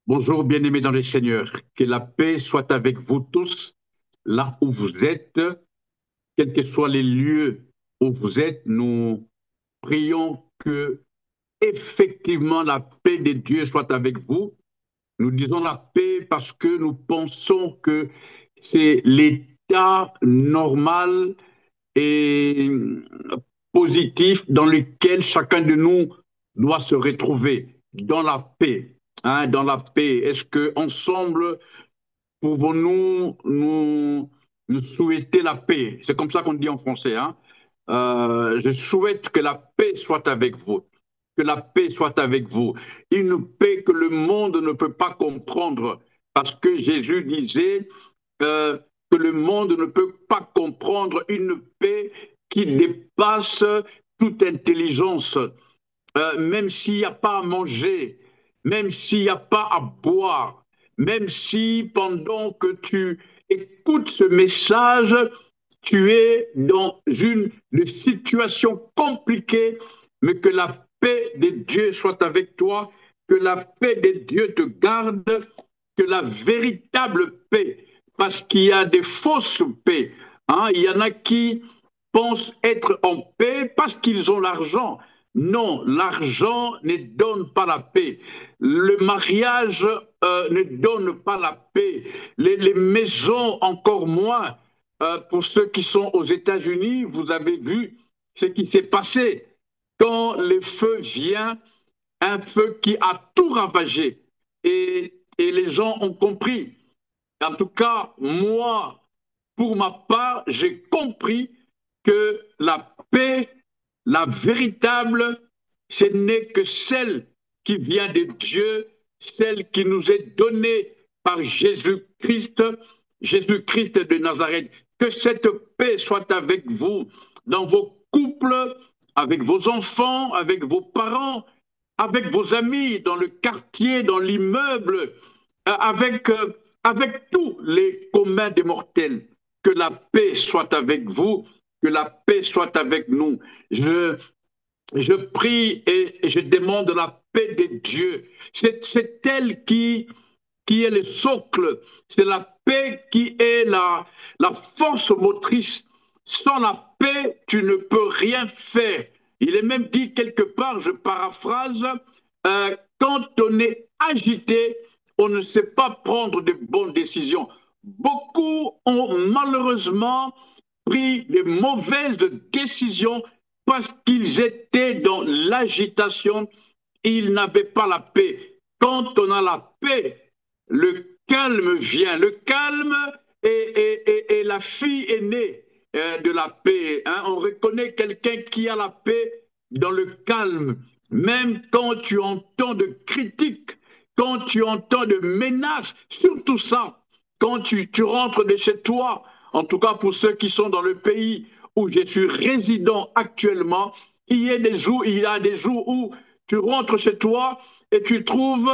Bonjour, bien-aimés dans le Seigneur. Que la paix soit avec vous tous, là où vous êtes, quels que soient les lieux où vous êtes. Nous prions que effectivement la paix de Dieu soit avec vous. Nous disons la paix parce que nous pensons que c'est l'état normal et positif dans lequel chacun de nous doit se retrouver, dans la paix. Hein, dans la paix. Est-ce que ensemble pouvons-nous nous souhaiter la paix? C'est comme ça qu'on dit en français. Hein. Je souhaite que la paix soit avec vous. Que la paix soit avec vous. Une paix que le monde ne peut pas comprendre. Parce que Jésus disait euh, que le monde ne peut pas comprendre une paix qui dépasse toute intelligence. Même s'il n'y a pas à manger, même s'il n'y a pas à boire, même si pendant que tu écoutes ce message, tu es dans une situation compliquée, mais que la paix de Dieu soit avec toi, que la paix de Dieu te garde, que la véritable paix, parce qu'il y a des fausses paix. Hein, il y en a qui pensent être en paix parce qu'ils ont l'argent. Non, l'argent ne donne pas la paix. Le mariage ne donne pas la paix. Les maisons encore moins. Pour ceux qui sont aux États-Unis, vous avez vu ce qui s'est passé quand le feu vient, un feu qui a tout ravagé. Et les gens ont compris. En tout cas, moi, pour ma part, j'ai compris que la paix, la véritable, ce n'est que celle qui vient de Dieu, celle qui nous est donnée par Jésus-Christ, Jésus-Christ de Nazareth. Que cette paix soit avec vous dans vos couples, avec vos enfants, avec vos parents, avec vos amis, dans le quartier, dans l'immeuble, avec tous les communs des mortels. Que la paix soit avec vous, que la paix soit avec nous. Je prie et je demande la paix de Dieu. C'est elle qui est le socle. C'est la paix qui est la force motrice. Sans la paix, tu ne peux rien faire. Il est même dit quelque part, je paraphrase, quand on est agité, on ne sait pas prendre de bonnes décisions. Beaucoup ont malheureusement pris de mauvaises décisions parce qu'ils étaient dans l'agitation, ils n'avaient pas la paix. Quand on a la paix, le calme vient. Le calme est la fille aînée de la paix. Hein. On reconnaît quelqu'un qui a la paix dans le calme. Même quand tu entends de critiques, quand tu entends de menaces, surtout ça, quand tu rentres de chez toi, en tout cas pour ceux qui sont dans le pays où je suis résident actuellement, il y a des jours où tu rentres chez toi et tu trouves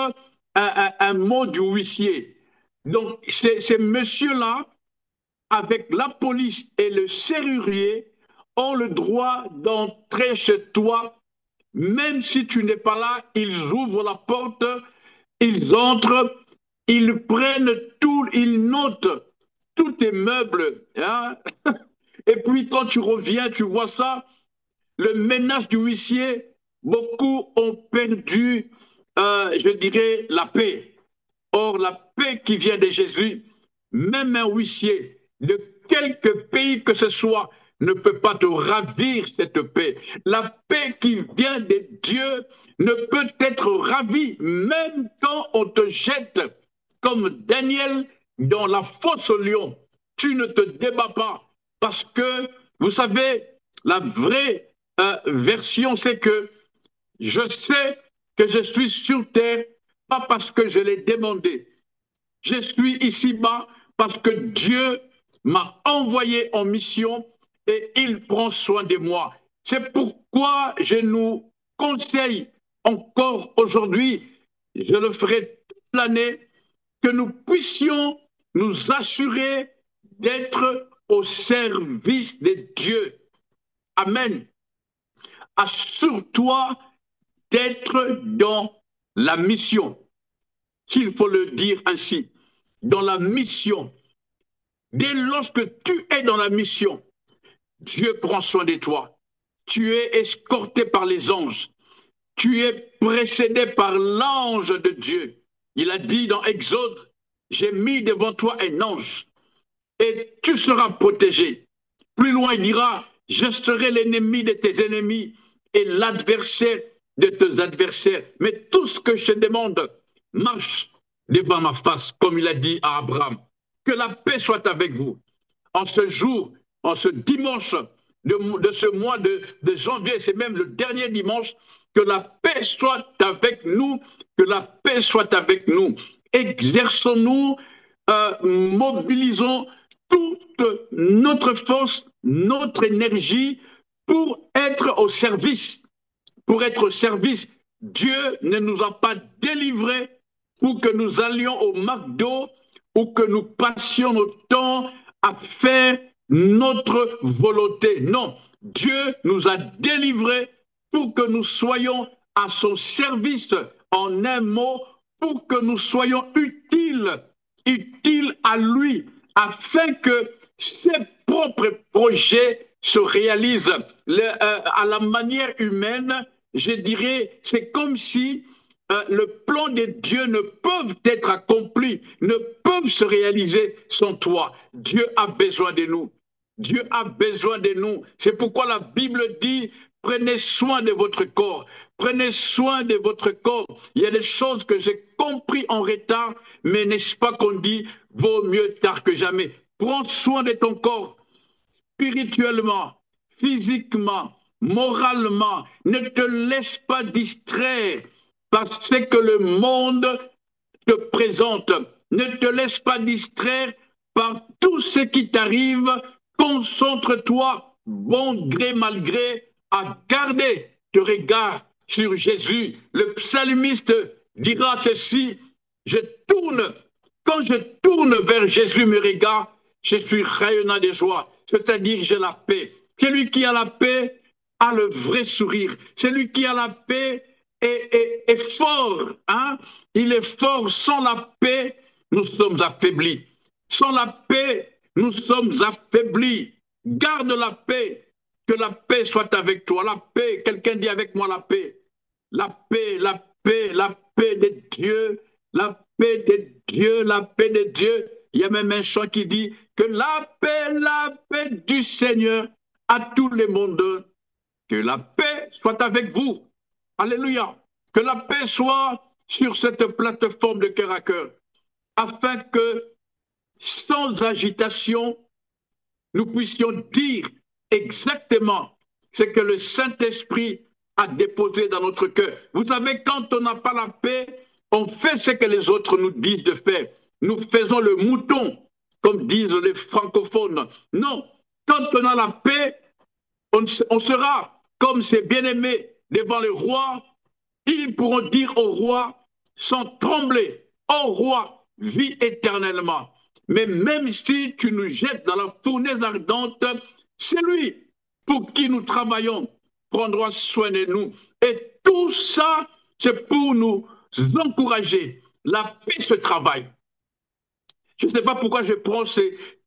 un mot du huissier. Donc, ces messieurs-là, avec la police et le serrurier, ont le droit d'entrer chez toi. Même si tu n'es pas là, ils ouvrent la porte, ils entrent, ils prennent tout, ils notent tous tes meubles. Hein? Et puis quand tu reviens, tu vois ça, le menace du huissier, beaucoup ont perdu, je dirais, la paix. Or, la paix qui vient de Jésus, même un huissier de quelque pays que ce soit ne peut pas te ravir cette paix. La paix qui vient de Dieu ne peut être ravie, même quand on te jette, comme Daniel, dans la fosse au lion. Tu ne te débats pas, parce que, vous savez, la vraie version, c'est que je sais que je suis sur terre, pas parce que je l'ai demandé. Je suis ici-bas parce que Dieu m'a envoyé en mission et il prend soin de moi. C'est pourquoi je nous conseille encore aujourd'hui, je le ferai toute l'année, que nous puissions nous assurer d'être au service de Dieu. Amen. Assure-toi d'être dans la mission. s'il faut le dire ainsi, dans la mission. Dès lorsque tu es dans la mission, Dieu prend soin de toi. Tu es escorté par les anges. Tu es précédé par l'ange de Dieu. Il a dit dans Exode, j'ai mis devant toi un ange et tu seras protégé. Plus loin, il dira, je serai l'ennemi de tes ennemis et l'adversaire de tes adversaires. Mais tout ce que je te demande, marche devant ma face, comme il a dit à Abraham. Que la paix soit avec vous. En ce jour, en ce dimanche de ce mois de janvier, c'est même le dernier dimanche, que la paix soit avec nous, que la paix soit avec nous. Exerçons-nous, mobilisons toute notre force, notre énergie pour être au service. Pour être au service, Dieu ne nous a pas délivrés pour que nous allions au McDo ou que nous passions notre temps à faire notre volonté. Non, Dieu nous a délivrés pour que nous soyons à son service, en un mot, pour que nous soyons utiles, utiles à lui, afin que ses propres projets se réalisent à la manière humaine. Je dirais, c'est comme si le plan de Dieu ne peut être accompli, ne peuvent se réaliser sans toi. Dieu a besoin de nous. Dieu a besoin de nous. C'est pourquoi la Bible dit, prenez soin de votre corps. Prenez soin de votre corps. Il y a des choses que j'ai compris en retard, mais n'est-ce pas qu'on dit, vaut mieux tard que jamais. Prends soin de ton corps, spirituellement, physiquement, moralement. Ne te laisse pas distraire par ce que le monde te présente. Ne te laisse pas distraire par tout ce qui t'arrive. Concentre-toi, bon gré mal gré, à garder ton regard sur Jésus. Le psalmiste dira ceci, je tourne, quand je tourne vers Jésus mes regards, je suis rayonnant de joie, c'est-à-dire j'ai la paix. Celui qui a la paix a le vrai sourire. Celui qui a la paix est fort. Hein? Il est fort. Sans la paix, nous sommes affaiblis. Sans la paix, nous sommes affaiblis. Garde la paix. Que la paix soit avec toi. La paix, quelqu'un dit avec moi la paix. La paix, la paix, la paix de Dieu. La paix de Dieu, la paix de Dieu. Il y a même un chant qui dit que la paix du Seigneur à tous les mondes. Que la paix soit avec vous. Alléluia. Que la paix soit sur cette plateforme de cœur à cœur, afin que, sans agitation, nous puissions dire exactement ce que le Saint-Esprit a déposé dans notre cœur. Vous savez, quand on n'a pas la paix, on fait ce que les autres nous disent de faire. Nous faisons le mouton, comme disent les francophones. Non, quand on a la paix, on sera comme ses bien-aimés devant le roi. Ils pourront dire au roi sans trembler, ô roi, vis éternellement. Mais même si tu nous jettes dans la fournaise ardente, c'est lui pour qui nous travaillons prendra soin de nous. Et tout ça, c'est pour nous encourager. La paix se travaille. Je ne sais pas pourquoi je prends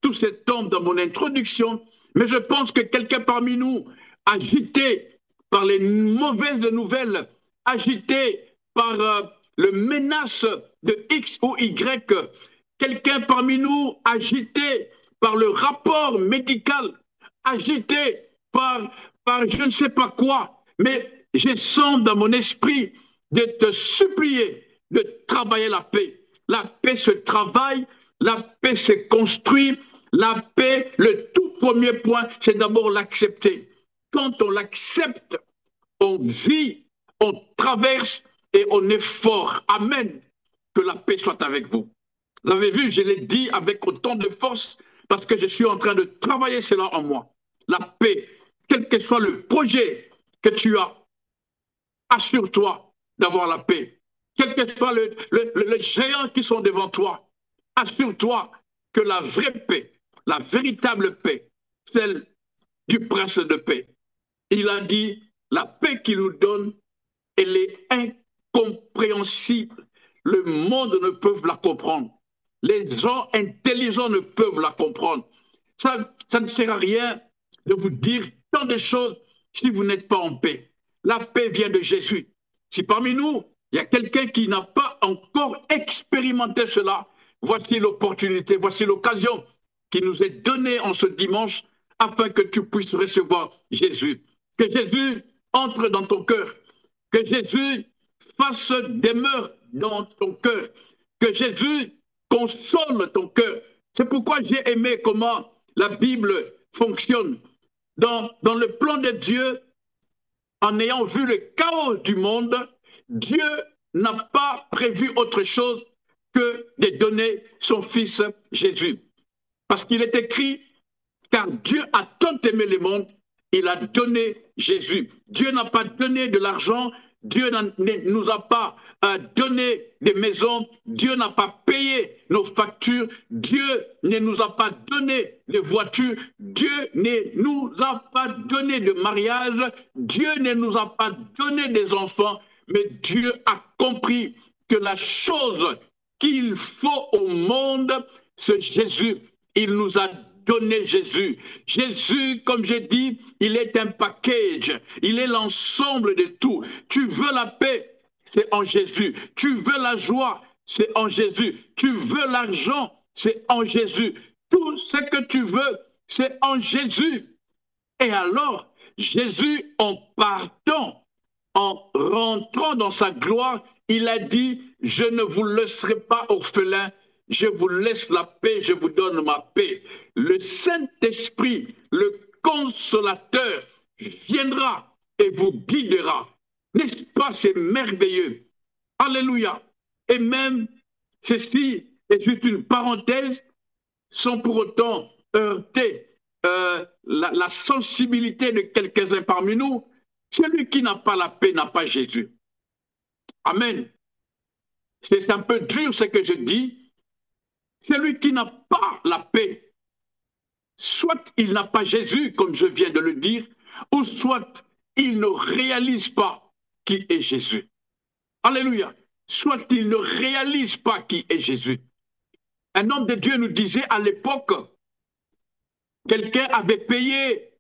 tous ces temps dans mon introduction, mais je pense que quelqu'un parmi nous, agité par les mauvaises nouvelles, agité par le menace de X ou Y, quelqu'un parmi nous, agité par le rapport médical, agité par je ne sais pas quoi, mais je sens dans mon esprit de te supplier de travailler la paix. La paix se travaille, la paix se construit, la paix, le tout premier point, c'est d'abord l'accepter. Quand on l'accepte, on vit, on traverse et on est fort. Amen. Que la paix soit avec vous. Vous avez vu, je l'ai dit avec autant de force parce que je suis en train de travailler cela en moi. La paix, quel que soit le projet que tu as, assure-toi d'avoir la paix. Quel que soit les géants qui sont devant toi, assure-toi que la vraie paix, la véritable paix, celle du prince de paix, il a dit, la paix qu'il nous donne, elle est incompréhensible. le monde ne peut la comprendre. Les gens intelligents ne peuvent la comprendre. Ça ne sert à rien de vous dire tant de choses si vous n'êtes pas en paix. La paix vient de Jésus. Si parmi nous, il y a quelqu'un qui n'a pas encore expérimenté cela, voici l'opportunité, voici l'occasion qui nous est donnée en ce dimanche afin que tu puisses recevoir Jésus. Que Jésus entre dans ton cœur. Que Jésus fasse demeure dans ton cœur. Que Jésus console ton cœur. C'est pourquoi j'ai aimé comment la Bible fonctionne. Dans le plan de Dieu, en ayant vu le chaos du monde, Dieu n'a pas prévu autre chose que de donner son Fils Jésus. Parce qu'il est écrit, car Dieu a tant aimé le monde, il a donné Jésus. Dieu n'a pas donné de l'argent, Dieu ne nous a pas donné des maisons, Dieu n'a pas payé nos factures, Dieu ne nous a pas donné de voitures, Dieu ne nous a pas donné de mariage, Dieu ne nous a pas donné des enfants, mais Dieu a compris que la chose qu'il faut au monde, c'est Jésus. Il nous a donné Jésus. Jésus, comme j'ai dit, il est un package. Il est l'ensemble de tout. Tu veux la paix, c'est en Jésus. Tu veux la joie, c'est en Jésus. Tu veux l'argent, c'est en Jésus. Tout ce que tu veux, c'est en Jésus. Et alors, Jésus, en partant, en rentrant dans sa gloire, il a dit, je ne vous laisserai pas orphelins, je vous laisse la paix, je vous donne ma paix. Le Saint-Esprit, le consolateur, viendra et vous guidera. N'est-ce pas, c'est merveilleux. Alléluia. Et même, ceci est juste une parenthèse, sans pour autant heurter la sensibilité de quelques-uns parmi nous. Celui qui n'a pas la paix n'a pas Jésus. Amen. C'est un peu dur ce que je dis. Celui qui n'a pas la paix, soit il n'a pas Jésus, comme je viens de le dire, ou soit il ne réalise pas qui est Jésus. Alléluia. Soit il ne réalise pas qui est Jésus. Un homme de Dieu nous disait à l'époque, quelqu'un avait payé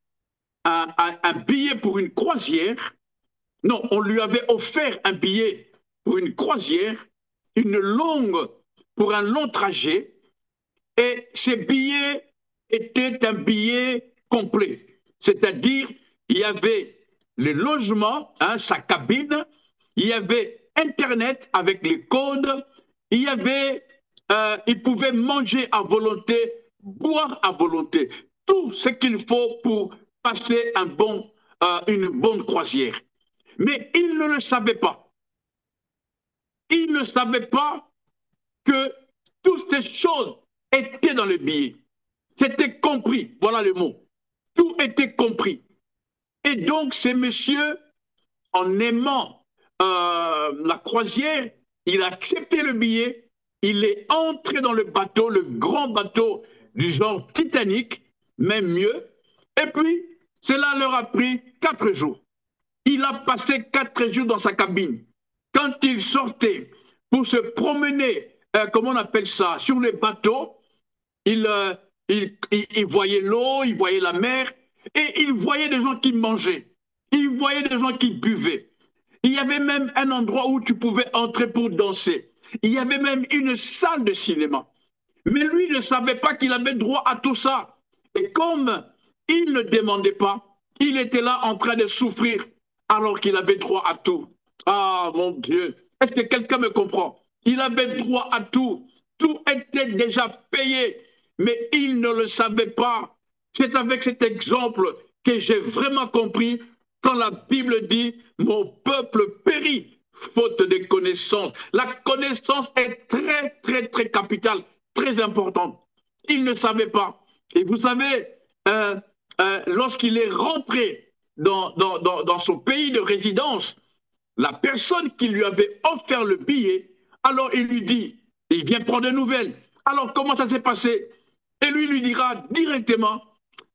un billet pour une croisière. Non, on lui avait offert un billet pour une croisière, pour un long trajet, et ce billet était un billet complet. C'est-à-dire, il y avait le logement, sa cabine, il y avait Internet avec les codes, il pouvait manger à volonté, boire à volonté, tout ce qu'il faut pour passer une bonne croisière. Mais il ne le savait pas. Il ne savait pas que toutes ces choses étaient dans le billet. C'était compris, voilà le mot. Tout était compris. Et donc, ce monsieur, en aimant la croisière, il a accepté le billet, il est entré dans le bateau, le grand bateau du genre Titanic, même mieux, et puis cela leur a pris 4 jours. Il a passé 4 jours dans sa cabine. Quand il sortait pour se promener, comment on appelle ça, sur les bateaux, il voyait l'eau, il voyait la mer, et il voyait des gens qui mangeaient, il voyait des gens qui buvaient. Il y avait même un endroit où tu pouvais entrer pour danser. Il y avait même une salle de cinéma. Mais lui ne savait pas qu'il avait droit à tout ça. Et comme il ne demandait pas, il était là en train de souffrir alors qu'il avait droit à tout. Ah mon Dieu, est-ce que quelqu'un me comprend? Il avait droit à tout. Tout était déjà payé, mais il ne le savait pas. C'est avec cet exemple que j'ai vraiment compris quand la Bible dit « Mon peuple périt, faute de connaissance ». La connaissance est très, très, très capitale, très importante. Il ne savait pas. Et vous savez, lorsqu'il est rentré dans son pays de résidence, la personne qui lui avait offert le billet, alors il lui dit, il vient prendre des nouvelles. Alors comment ça s'est passé? Et lui dira directement,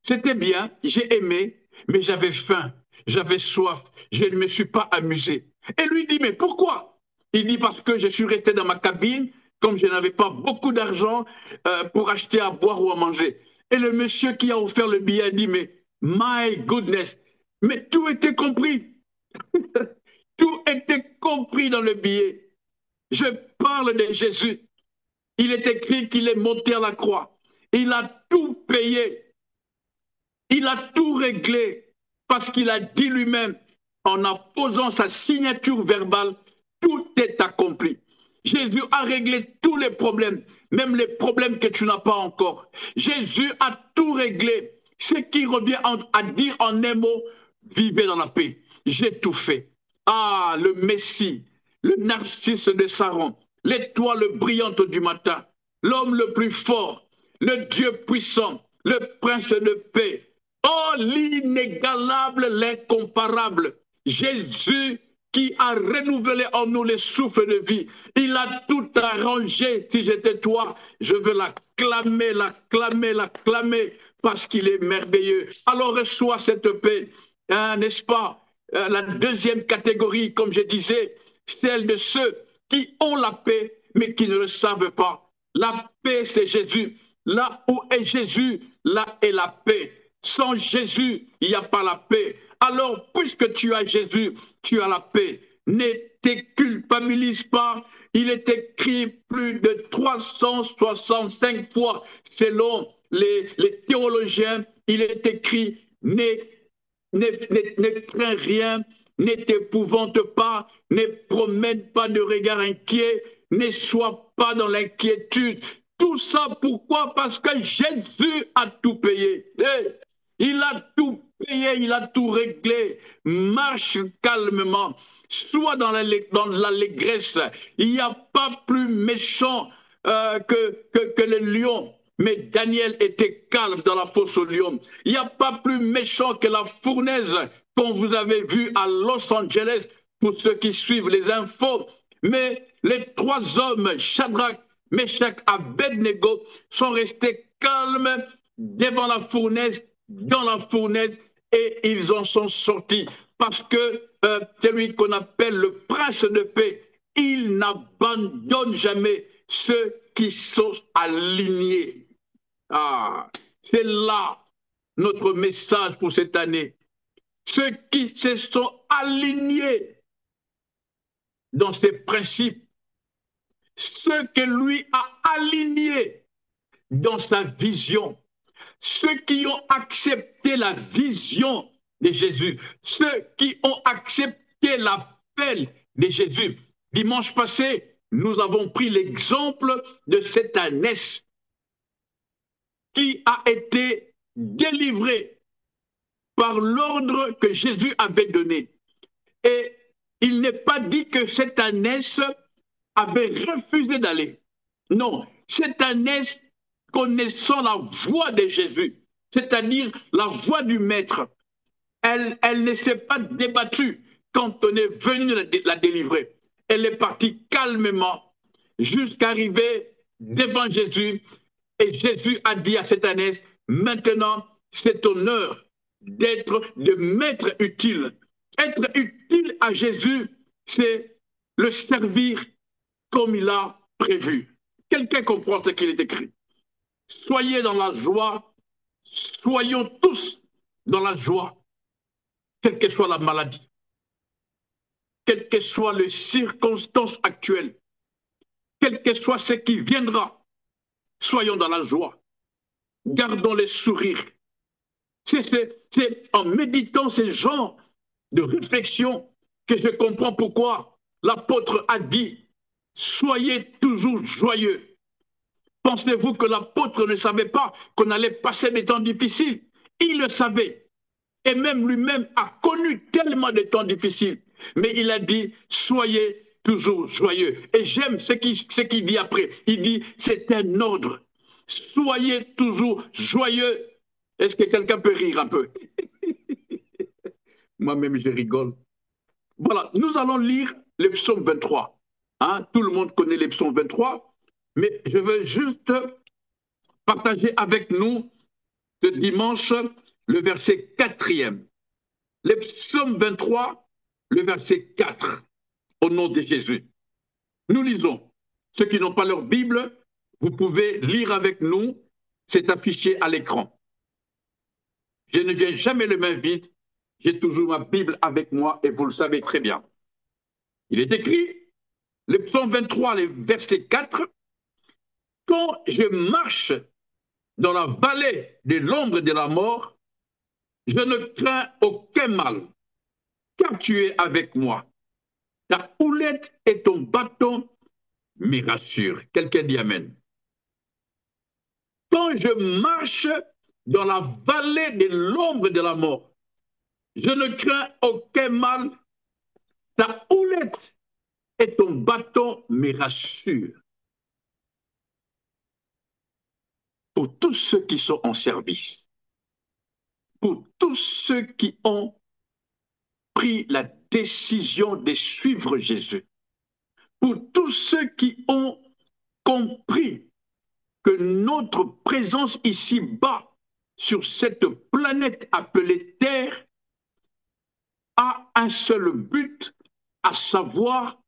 c'était bien, j'ai aimé, mais j'avais faim, j'avais soif, je ne me suis pas amusé. Et lui dit, mais pourquoi? Il dit parce que je suis resté dans ma cabine, comme je n'avais pas beaucoup d'argent pour acheter à boire ou à manger. Et le monsieur qui a offert le billet a dit, mais my goodness, mais tout était compris. Tout était compris dans le billet. Je parle de Jésus. Il est écrit qu'il est monté à la croix. Il a tout payé. Il a tout réglé parce qu'il a dit lui-même, en apposant sa signature verbale, tout est accompli. Jésus a réglé tous les problèmes, même les problèmes que tu n'as pas encore. Jésus a tout réglé. Ce qui revient à dire en un mot, vivez dans la paix. J'ai tout fait. Ah, le Messie, le narcisse de Saron, l'étoile brillante du matin, l'homme le plus fort, le Dieu puissant, le prince de paix. Oh, l'inégalable, l'incomparable. Jésus qui a renouvelé en nous les souffles de vie. Il a tout arrangé. Si j'étais toi, je veux l'acclamer, l'acclamer, l'acclamer, parce qu'il est merveilleux. Alors reçois cette paix, hein, n'est-ce pas? La deuxième catégorie, comme je disais, celle de ceux qui ont la paix, mais qui ne le savent pas. La paix, c'est Jésus. Là où est Jésus, là est la paix. Sans Jésus, il n'y a pas la paix. Alors, puisque tu as Jésus, tu as la paix. Ne te culpabilise pas. Il est écrit plus de 365 fois, selon les théologiens, il est écrit, ne crains rien, ne t'épouvante pas, ne promène pas de regard inquiet, ne sois pas dans l'inquiétude. Tout ça, pourquoi? Parce que Jésus a tout payé. Hey, il a tout payé, il a tout réglé. Marche calmement, sois dans l'allégresse. Il n'y a pas plus méchant que le lion. Mais Daniel était calme dans la fosse au lion. Il n'y a pas plus méchant que la fournaise qu'on vous avez vue à Los Angeles, pour ceux qui suivent les infos. Mais les trois hommes, Shadrach, Meshach, Abednego, sont restés calmes devant la fournaise, dans la fournaise, et ils en sont sortis. Parce que celui qu'on appelle le prince de paix, il n'abandonne jamais ceux qui sont alignés. Ah, c'est là notre message pour cette année. Ceux qui se sont alignés dans ses principes, ceux que lui a alignés dans sa vision, ceux qui ont accepté la vision de Jésus, ceux qui ont accepté l'appel de Jésus. Dimanche passé, nous avons pris l'exemple de cette ânesse qui a été délivré par l'ordre que Jésus avait donné. Et il n'est pas dit que cette ânesse avait refusé d'aller. Non, cette ânesse, connaissant la voix de Jésus, c'est-à-dire la voix du Maître, elle ne s'est pas débattue quand on est venu la délivrer. Elle est partie calmement jusqu'à arriver devant Jésus. Et Jésus a dit à cette ânesse, maintenant, c'est ton heure de m'être utile. Être utile à Jésus, c'est le servir comme il a prévu. Quelqu'un comprend ce qu'il est écrit. Soyez dans la joie, soyons tous dans la joie, quelle que soit la maladie, quelles que soient les circonstances actuelles, quel que soit ce qui viendra, soyons dans la joie. Gardons les sourires. C'est en méditant ces genres de réflexion que je comprends pourquoi l'apôtre a dit « Soyez toujours joyeux ». Pensez-vous que l'apôtre ne savait pas qu'on allait passer des temps difficiles? Il le savait. Et même lui-même a connu tellement de temps difficiles. Mais il a dit « Soyez toujours joyeux ». Et j'aime ce qu'il dit après. Il dit « C'est un ordre. Soyez toujours joyeux ». Est-ce que quelqu'un peut rire un peu? Moi-même, je rigole. Voilà, nous allons lire le psaume 23. Hein? Tout le monde connaît le psaume 23, mais je veux juste partager avec nous ce dimanche le verset 4e. Le psaume 23, le verset 4, au nom de Jésus. Nous lisons. Ceux qui n'ont pas leur Bible, vous pouvez lire avec nous. C'est affiché à l'écran. Je ne viens jamais les mains vides. J'ai toujours ma Bible avec moi et vous le savez très bien. Il est écrit, le psaume 23, le verset 4, « Quand je marche dans la vallée de l'ombre de la mort, je ne crains aucun mal, car tu es avec moi. Ta houlette et ton bâton me rassurent. » Quelqu'un dit Amen. Quand je marche dans la vallée de l'ombre de la mort, je ne crains aucun mal, ta houlette et ton bâton me rassurent. Pour tous ceux qui sont en service, pour tous ceux qui ont pris la décision de suivre Jésus, pour tous ceux qui ont compris que notre présence ici-bas, sur cette planète appelée Terre, a un seul but, à savoir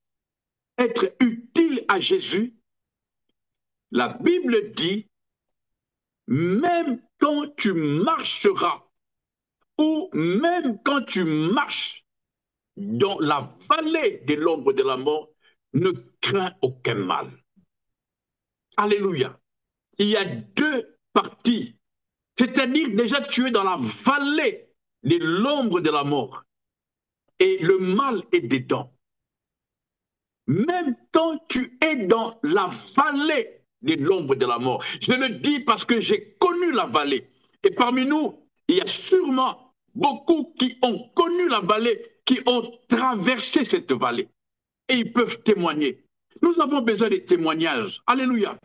être utile à Jésus. La Bible dit, même quand tu marcheras, ou même quand tu marches dans la vallée de l'ombre de la mort, ne crains aucun mal. Alléluia. Il y a deux parties. C'est-à-dire, déjà, tu es dans la vallée de l'ombre de la mort. Et le mal est dedans. Même quand tu es dans la vallée de l'ombre de la mort. Je le dis parce que j'ai connu la vallée. Et parmi nous, il y a sûrement beaucoup qui ont connu la vallée, qui ont traversé cette vallée. Et ils peuvent témoigner. Nous avons besoin de témoignages. Alléluia.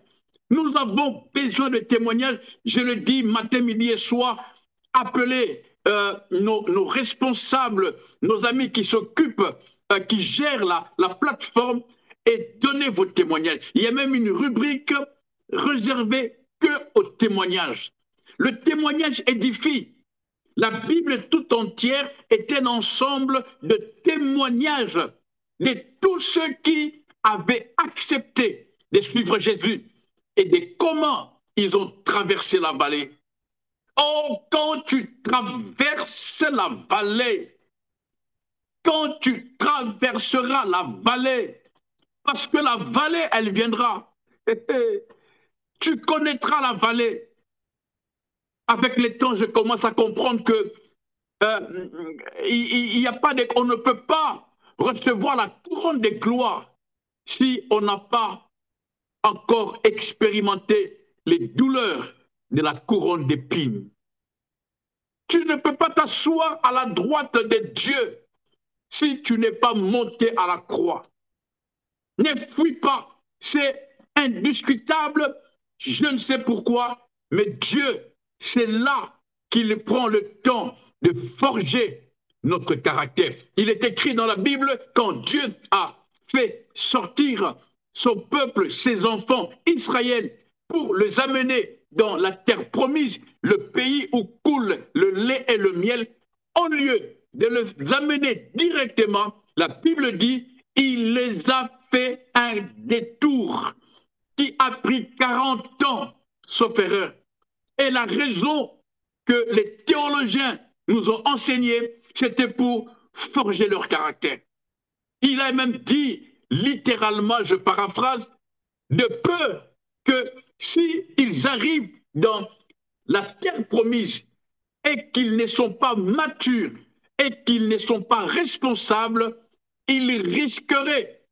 Nous avons besoin de témoignages. Je le dis matin, midi et soir. Appelez nos responsables, nos amis qui s'occupent, qui gèrent la plateforme et donnez vos témoignages. Il y a même une rubrique réservée que aux témoignages. Le témoignage édifie. La Bible tout entière est un ensemble de témoignages de tous ceux qui avaient accepté de suivre Jésus et de comment ils ont traversé la vallée. Oh, quand tu traverses la vallée, quand tu traverseras la vallée, parce que la vallée, elle viendra. Tu connaîtras la vallée. Avec le temps, je commence à comprendre que il y a pas on ne peut pas recevoir la couronne de gloire si on n'a pas encore expérimenté les douleurs de la couronne d'épines. Tu ne peux pas t'asseoir à la droite de Dieu si tu n'es pas monté à la croix. Ne fuis pas, c'est indiscutable, je ne sais pourquoi, mais Dieu, c'est là qu'il prend le temps de forger notre caractère. Il est écrit dans la Bible, quand Dieu a fait sortir son peuple, ses enfants, Israël, pour les amener dans la terre promise, le pays où coule le lait et le miel, au lieu de les amener directement, la Bible dit, il les a fait un détour qui a pris 40 ans, sauf erreur. Et la raison que les théologiens nous ont enseigné, c'était pour forger leur caractère. Il a même dit, littéralement, je paraphrase, de peur que s'ils arrivent dans la terre promise et qu'ils ne sont pas matures et qu'ils ne sont pas responsables, ils risqueraient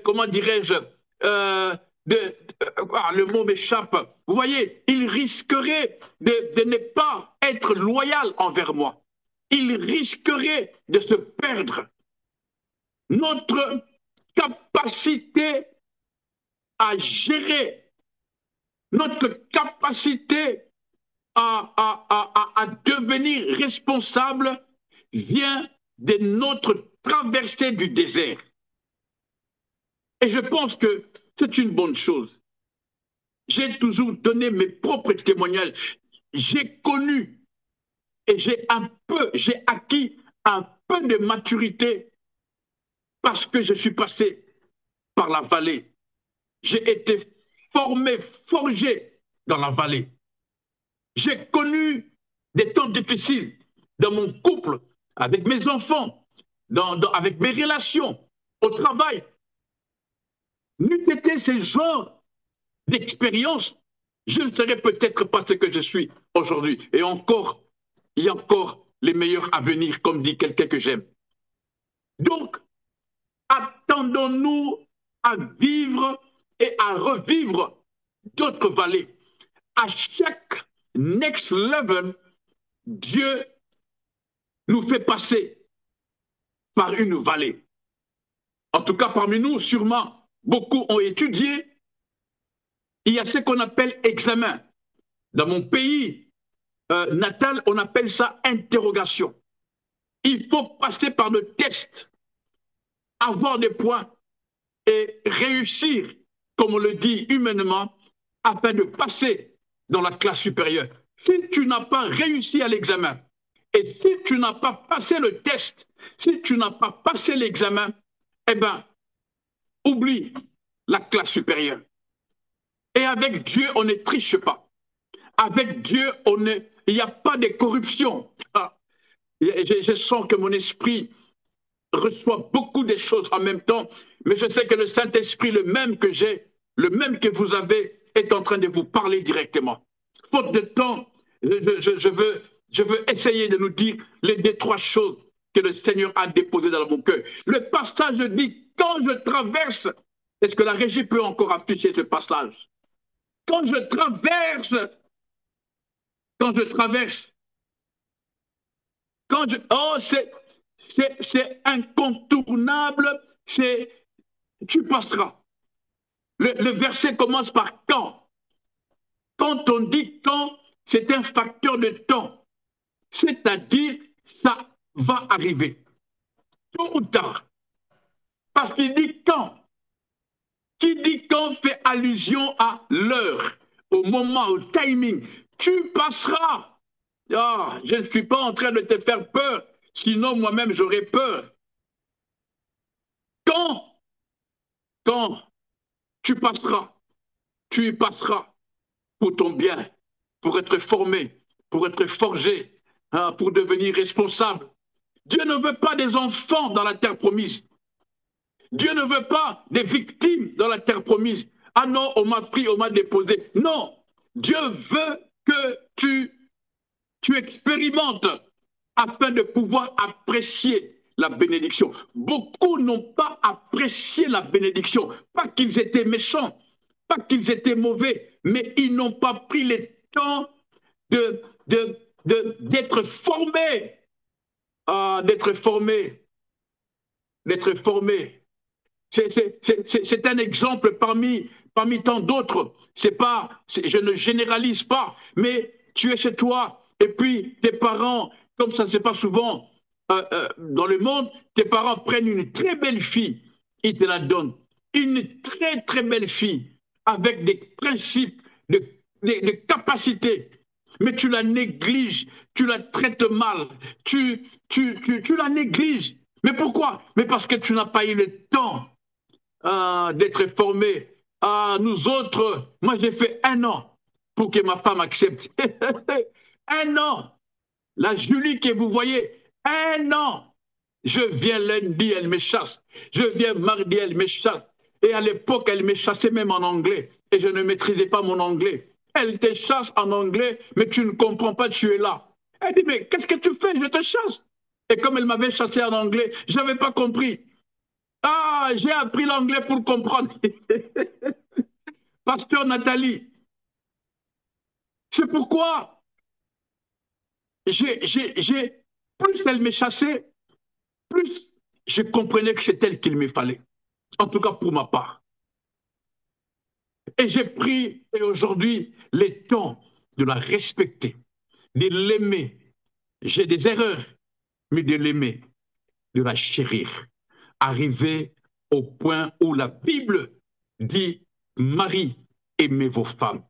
comment dirais-je, le mot m'échappe. Vous voyez, ils risqueraient de ne pas être loyal envers moi. Ils risqueraient de se perdre. Notre capacité à gérer, notre capacité à devenir responsable vient de notre traversée du désert. Et je pense que c'est une bonne chose. J'ai toujours donné mes propres témoignages. J'ai connu et j'ai acquis un peu de maturité parce que je suis passé par la vallée. J'ai été formé, forgé dans la vallée. J'ai connu des temps difficiles dans mon couple, avec mes enfants, avec mes relations, au travail. N'eût été ce genre d'expérience, je ne serais peut-être pas ce que je suis aujourd'hui. Et encore, il y a encore les meilleurs à venir, comme dit quelqu'un que j'aime. Donc, attendons-nous à vivre et à revivre d'autres vallées. À chaque next level, Dieu nous fait passer par une vallée. En tout cas, parmi nous, sûrement, beaucoup ont étudié. Il y a ce qu'on appelle examen. Dans mon pays natal, on appelle ça interrogation. Il faut passer par le test, avoir des points et réussir, comme on le dit humainement, afin de passer dans la classe supérieure. Si tu n'as pas réussi à l'examen, et si tu n'as pas passé le test, si tu n'as pas passé l'examen, eh bien, oublie la classe supérieure. Et avec Dieu, on ne triche pas. Avec Dieu, il n'y a pas de corruption. Ah, je sens que mon esprit reçoit beaucoup de choses en même temps, mais je sais que le Saint-Esprit, le même que j'ai, le même que vous avez, est en train de vous parler directement. Faute de temps, je veux essayer de nous dire les deux, trois choses que le Seigneur a déposées dans mon cœur. Le passage dit, quand je traverse, est-ce que la régie peut encore afficher ce passage? Quand je traverse, quand je traverse, quand je... Oh, c'est incontournable, tu passeras. Le verset commence par quand. Quand on dit quand, c'est un facteur de temps. C'est-à-dire, ça va arriver. Tôt ou tard. Parce qu'il dit quand. Qui dit quand fait allusion à l'heure, au moment, au timing. Tu passeras. Ah, je ne suis pas en train de te faire peur, sinon moi-même j'aurais peur. Quand, quand tu passeras, tu y passeras pour ton bien, pour être formé, pour être forgé, hein, pour devenir responsable. Dieu ne veut pas des enfants dans la terre promise. Dieu ne veut pas des victimes dans la terre promise. Ah non, on m'a pris, on m'a déposé. Non, Dieu veut que tu expérimentes afin de pouvoir apprécier la bénédiction. Beaucoup n'ont pas apprécié la bénédiction. Pas qu'ils étaient méchants, pas qu'ils étaient mauvais, mais ils n'ont pas pris le temps d'être formés, d'être formés, d'être formés. C'est un exemple parmi tant d'autres. Je ne généralise pas, mais tu es chez toi et puis tes parents, comme ça se passe souvent dans le monde, tes parents prennent une très belle fille, ils te la donnent. Une très très belle fille avec des principes, des capacités, mais tu la négliges, tu la traites mal, tu la négliges. Mais pourquoi? Mais parce que tu n'as pas eu le temps d'être formé. Nous autres, moi j'ai fait 1 an pour que ma femme accepte. 1 an. La Julie que vous voyez, 1 an. Je viens lundi, elle me chasse. Je viens mardi, elle me chasse. Et à l'époque, elle me chassait même en anglais. Et je ne maîtrisais pas mon anglais. Elle te chasse en anglais, mais tu ne comprends pas, tu es là. Elle dit, mais qu'est-ce que tu fais? Je te chasse. Et comme elle m'avait chassé en anglais, je n'avais pas compris. J'ai appris l'anglais pour comprendre. Pasteur Nathalie, c'est pourquoi plus elle me chassait, plus je comprenais que c'est elle qu'il me fallait. En tout cas pour ma part. Et j'ai pris, et aujourd'hui, le temps de la respecter, de l'aimer. J'ai des erreurs, mais de l'aimer, de la chérir. Arriver au point où la Bible dit, Marie, aimez vos femmes.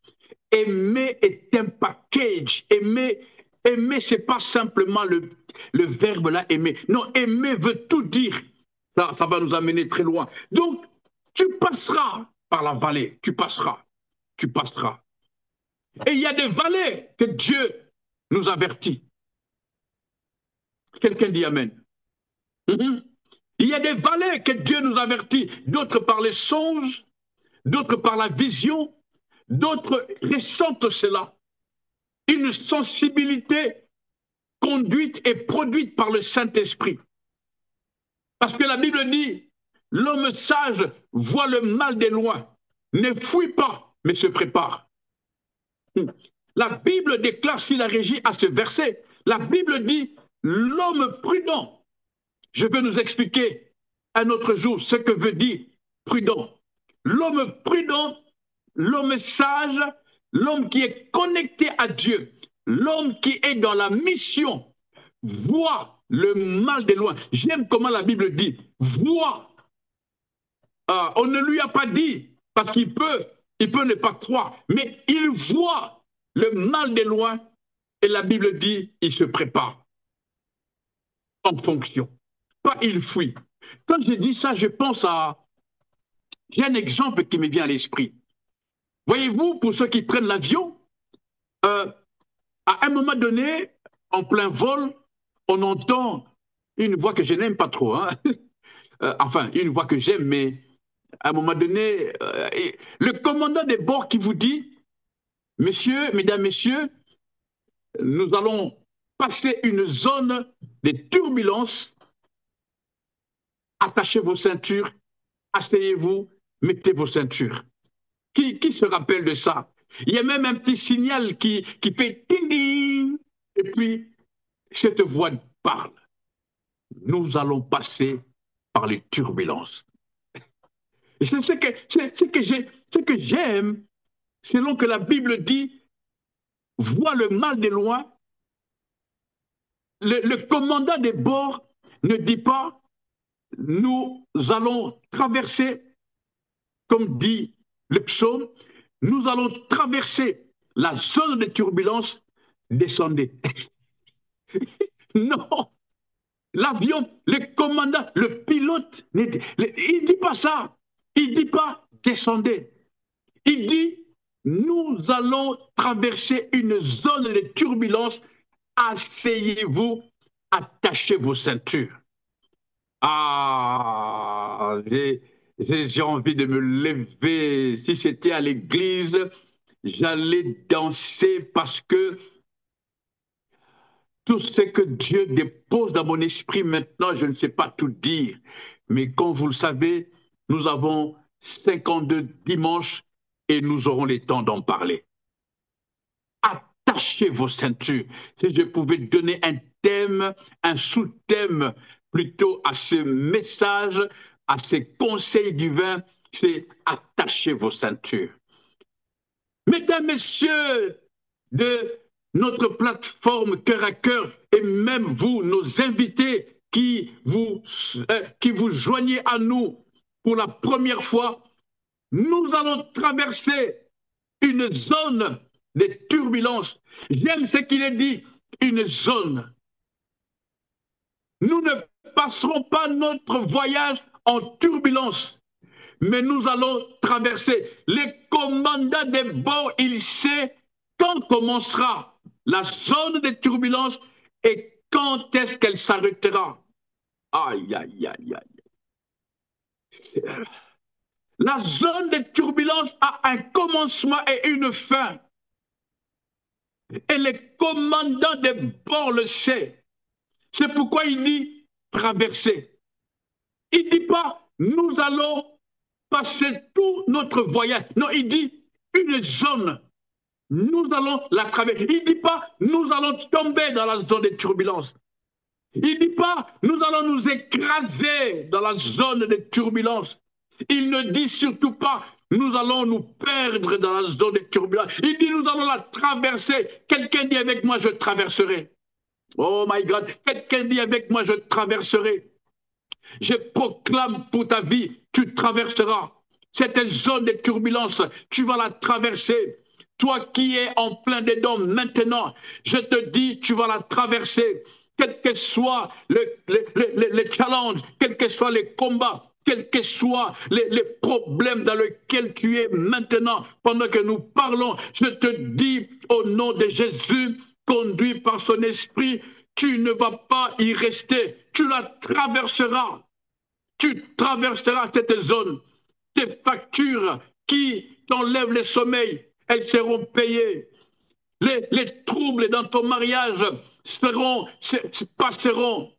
Aimer est un package. Aimer, ce n'est pas simplement le verbe là, aimer. Non, aimer veut tout dire. Ça va nous amener très loin. Donc, tu passeras par la vallée, tu passeras, tu passeras. Et il y a des vallées que Dieu nous avertit. Quelqu'un dit Amen. Mhm. Il y a des vallées que Dieu nous avertit, d'autres par les songes, d'autres par la vision, d'autres ressentent cela. Une sensibilité conduite et produite par le Saint-Esprit. Parce que la Bible dit, l'homme sage voit le mal des loin, ne fuit pas, mais se prépare. La Bible déclare, s'il a régi à ce verset, la Bible dit, l'homme prudent. Je vais nous expliquer un autre jour ce que veut dire prudent. L'homme prudent, l'homme sage, l'homme qui est connecté à Dieu, l'homme qui est dans la mission, voit le mal de loin. J'aime comment la Bible dit, voit. On ne lui a pas dit, parce il peut ne pas croire, mais il voit le mal de loin, et la Bible dit, il se prépare en fonction. Pas il fuit. Quand je dis ça, je pense à... J'ai un exemple qui me vient à l'esprit. Voyez-vous, pour ceux qui prennent l'avion, à un moment donné, en plein vol, on entend une voix que je n'aime pas trop. Hein? Enfin, une voix que j'aime, mais à un moment donné, le commandant des bords qui vous dit, messieurs, mesdames, messieurs, nous allons passer une zone de turbulence, attachez vos ceintures, asseyez-vous, mettez vos ceintures. Qui se rappelle de ça? Il y a même un petit signal qui fait ding ding, et puis cette voix parle. Nous allons passer par les turbulences. Et c'est ce que j'aime, selon que la Bible dit, voit le mal de loin. Le commandant des bords ne dit pas, nous allons traverser, comme dit le psaume, nous allons traverser la zone de turbulence, descendez. Non, l'avion, le commandant, le pilote, il ne dit pas ça. Il ne dit pas descendez. Il dit, nous allons traverser une zone de turbulence, asseyez-vous, attachez vos ceintures. Ah, j'ai envie de me lever. Si c'était à l'église, j'allais danser parce que tout ce que Dieu dépose dans mon esprit maintenant, je ne sais pas tout dire. Mais comme vous le savez, nous avons 52 dimanches et nous aurons le temps d'en parler. Attachez vos ceintures. Si je pouvais donner un thème, un sous-thème plutôt à ce message, à ces conseils divins, c'est attachez vos ceintures. Mesdames, messieurs de notre plateforme Cœur à Cœur, et même vous, nos invités qui vous joignez à nous pour la première fois, nous allons traverser une zone de turbulence. J'aime ce qu'il est dit, une zone. Nous ne passerons pas notre voyage en turbulence, mais nous allons traverser. Le commandant des bords, il sait quand commencera la zone de turbulence et quand est-ce qu'elle s'arrêtera. Aïe, aïe, aïe, aïe. La zone de turbulence a un commencement et une fin. Et le commandant des bords le sait. C'est pourquoi il dit traverser. Il ne dit pas nous allons passer tout notre voyage. Non, il dit une zone. Nous allons la traverser. Il ne dit pas nous allons tomber dans la zone de turbulence. Il ne dit pas nous allons nous écraser dans la zone de turbulence. Il ne dit surtout pas nous allons nous perdre dans la zone de turbulence. Il dit nous allons la traverser. Quelqu'un dit avec moi je traverserai. Oh my God, quelqu'un dit avec moi je traverserai. Je proclame pour ta vie, tu traverseras. Cette zone de turbulence, tu vas la traverser. Toi qui es en plein dedans maintenant, je te dis, tu vas la traverser. quels que soient les challenges, quels que soient les combats, quels que soient les problèmes dans lesquels tu es maintenant, pendant que nous parlons, je te dis au nom de Jésus, conduit par son esprit, tu ne vas pas y rester, tu la traverseras. Tu traverseras cette zone. Tes factures qui t'enlèvent le sommeil, elles seront payées. Les troubles dans ton mariage passeront.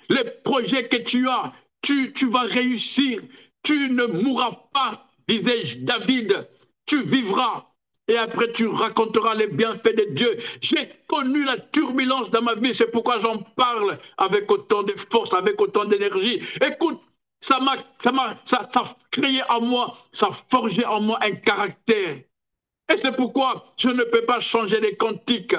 Les projets que tu as, tu vas réussir. Tu ne mourras pas, disait David. Tu vivras. Et après, tu raconteras les bienfaits de Dieu. J'ai connu la turbulence dans ma vie. C'est pourquoi j'en parle avec autant de force, avec autant d'énergie. Écoute, ça a créé en moi, ça a forgé en moi un caractère. Et c'est pourquoi je ne peux pas changer les cantiques.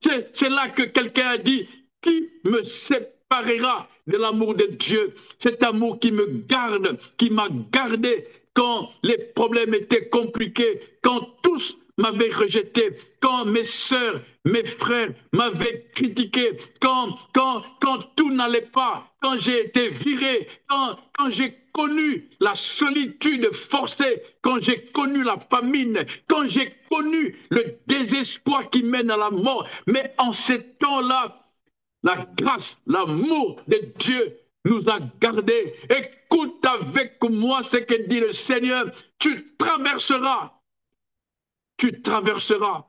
C'est là que quelqu'un a dit, qui me séparera de l'amour de Dieu? Cet amour qui me garde, qui m'a gardé quand les problèmes étaient compliqués, quand tous m'avaient rejeté, quand mes sœurs, mes frères m'avaient critiqué, quand tout n'allait pas, quand j'ai été viré, quand j'ai connu la solitude forcée, quand j'ai connu la famine, quand j'ai connu le désespoir qui mène à la mort. Mais en ces temps-là, la grâce, l'amour de Dieu nous a gardés. Écoute avec moi ce que dit le Seigneur. Tu traverseras. Tu traverseras.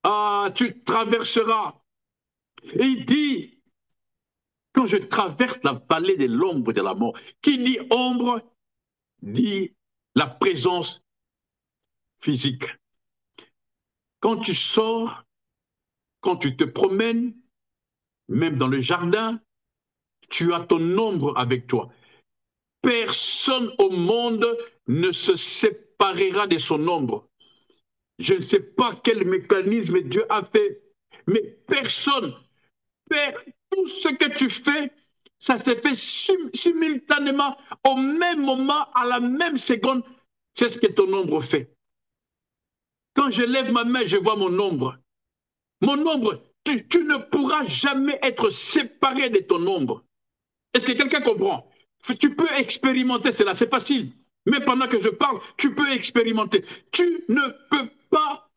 Ah, tu traverseras. Et il dit, quand je traverse la vallée de l'ombre de la mort, qui dit ombre, dit la présence physique. Quand tu sors, quand tu te promènes, même dans le jardin, tu as ton ombre avec toi. Personne au monde ne se séparera de son ombre. Je ne sais pas quel mécanisme Dieu a fait, mais personne, tout ce que tu fais, ça se fait simultanément, au même moment, à la même seconde, c'est ce que ton ombre fait. Quand je lève ma main, je vois mon ombre. Mon ombre, tu ne pourras jamais être séparé de ton ombre. Est-ce que quelqu'un comprend? Tu peux expérimenter cela, c'est facile. Mais pendant que je parle, tu peux expérimenter. Tu ne peux pas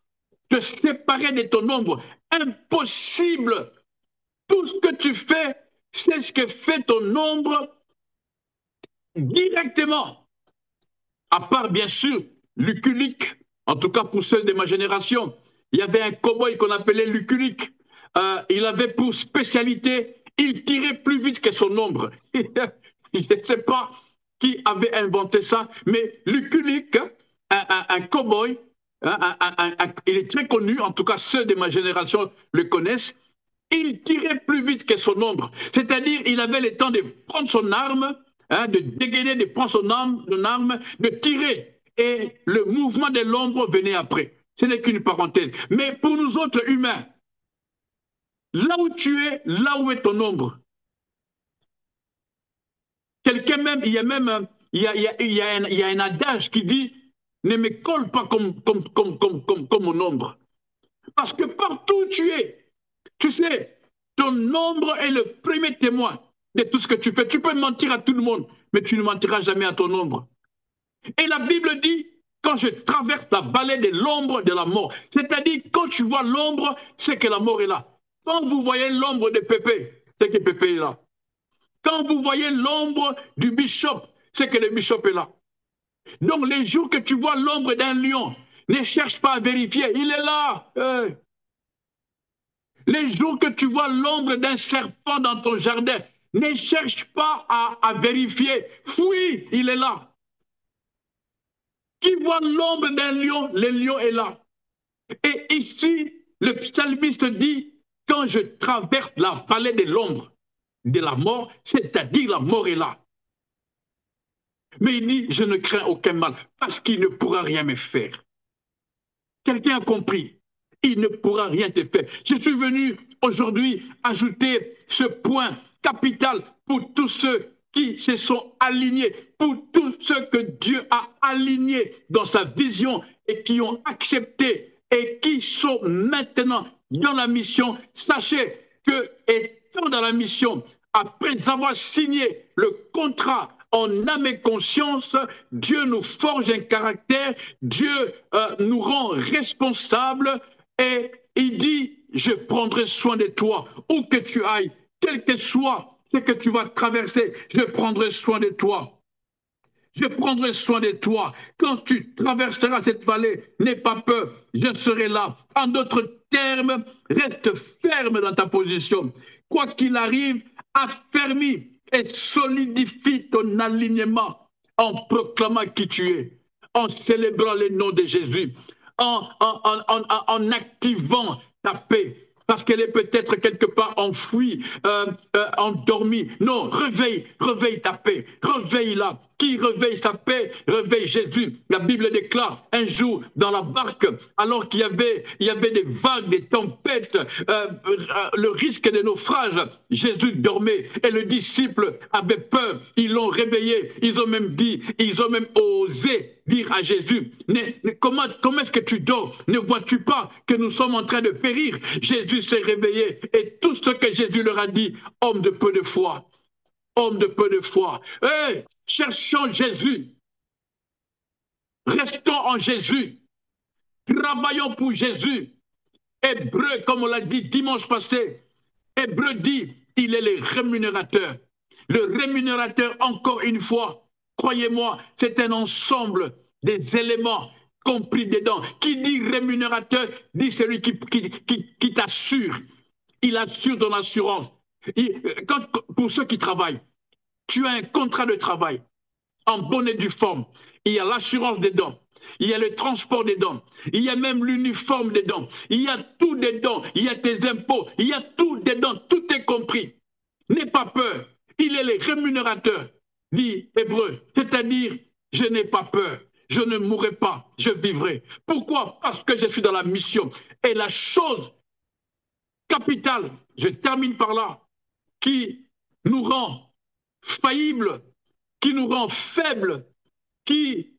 te séparer de ton ombre. Impossible. Tout ce que tu fais, c'est ce que fait ton ombre directement. À part, bien sûr, Lucky Luke, en tout cas pour ceux de ma génération. Il y avait un cow-boy qu'on appelait Lucky Luke. Il avait pour spécialité, il tirait plus vite que son ombre. Je ne sais pas qui avait inventé ça, mais Lucky Luke, un cow-boy, il est très connu, en tout cas ceux de ma génération le connaissent, il tirait plus vite que son ombre. C'est-à-dire, il avait le temps de prendre son arme, de dégainer, de prendre son arme, de tirer. Et le mouvement de l'ombre venait après. Ce n'est qu'une parenthèse. Mais pour nous autres humains, là où tu es, là où est ton ombre. Quelqu'un même, il y a même, il y a un adage qui dit, ne me colle pas comme mon ombre. Parce que partout où tu es, tu sais, ton ombre est le premier témoin de tout ce que tu fais. Tu peux mentir à tout le monde, mais tu ne mentiras jamais à ton ombre. Et la Bible dit, quand je traverse la vallée de l'ombre de la mort, c'est-à-dire quand tu vois l'ombre, c'est que la mort est là. Quand vous voyez l'ombre de Pépé, c'est que Pépé est là. Quand vous voyez l'ombre du bishop, c'est que le bishop est là. Donc les jours que tu vois l'ombre d'un lion, ne cherche pas à vérifier, il est là. Les jours que tu vois l'ombre d'un serpent dans ton jardin, ne cherche pas à vérifier. Fouille, il est là. Qui voit l'ombre d'un lion, le lion est là. Et ici, le psalmiste dit, quand je traverse la vallée de l'ombre de la mort, c'est-à-dire la mort est là. Mais il dit, je ne crains aucun mal, parce qu'il ne pourra rien me faire. Quelqu'un a compris? Il ne pourra rien te faire. Je suis venu aujourd'hui ajouter ce point capital pour tous ceux qui se sont alignés, pour tous ceux que Dieu a alignés dans sa vision et qui ont accepté et qui sont maintenant dans la mission. Sachez que restant dans la mission, après avoir signé le contrat en âme et conscience, Dieu nous forge un caractère, Dieu nous rend responsables et il dit, je prendrai soin de toi, où que tu ailles, quel que soit ce que tu vas traverser, je prendrai soin de toi. Je prendrai soin de toi. Quand tu traverseras cette vallée, n'aie pas peur, je serai là. En d'autres termes, reste ferme dans ta position. Quoi qu'il arrive, affermis et solidifie ton alignement en proclamant qui tu es, en célébrant le nom de Jésus, en activant ta paix. Parce qu'elle est peut-être quelque part enfouie, endormie. Non, réveille ta paix, réveille-la. Qui réveille sa paix, réveille Jésus. La Bible déclare un jour dans la barque, alors qu'il y avait des vagues, des tempêtes, le risque de naufrage, Jésus dormait et le disciple avait peur. Ils l'ont réveillé, ils ont même dit, ils ont même osé dire à Jésus, comment est-ce que tu dors? Ne vois-tu pas que nous sommes en train de périr? Jésus s'est réveillé et tout ce que Jésus leur a dit, homme de peu de foi, homme de peu de foi. Hey, cherchons Jésus, restons en Jésus, travaillons pour Jésus. Hébreu, comme on l'a dit dimanche passé, Hébreu dit, il est le rémunérateur. Le rémunérateur, encore une fois, croyez-moi, c'est un ensemble des éléments compris dedans. Qui dit rémunérateur, dit celui qui t'assure. Il assure ton assurance. Pour ceux qui travaillent, tu as un contrat de travail en bonne et due forme. Il y a l'assurance dedans. Il y a le transport dedans. Il y a même l'uniforme dedans. Il y a tout dedans. Il y a tes impôts. Il y a tout dedans. Tout est compris. N'aie pas peur. Il est le rémunérateur, dit Hébreu. C'est-à-dire, je n'ai pas peur. Je ne mourrai pas. Je vivrai. Pourquoi? Parce que je suis dans la mission. Et la chose capitale, je termine par là, qui nous rend faillibles, qui nous rend faibles, qui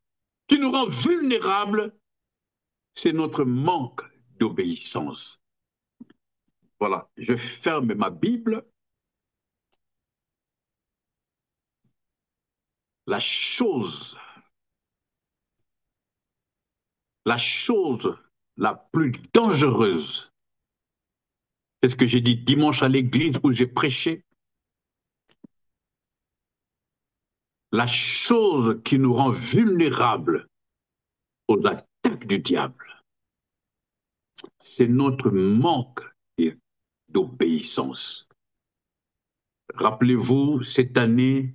nous rend vulnérables, c'est notre manque d'obéissance. Voilà, je ferme ma Bible. La chose la plus dangereuse, c'est ce que j'ai dit dimanche à l'église où j'ai prêché, la chose qui nous rend vulnérables aux attaques du diable, c'est notre manque d'obéissance. Rappelez-vous, cette année,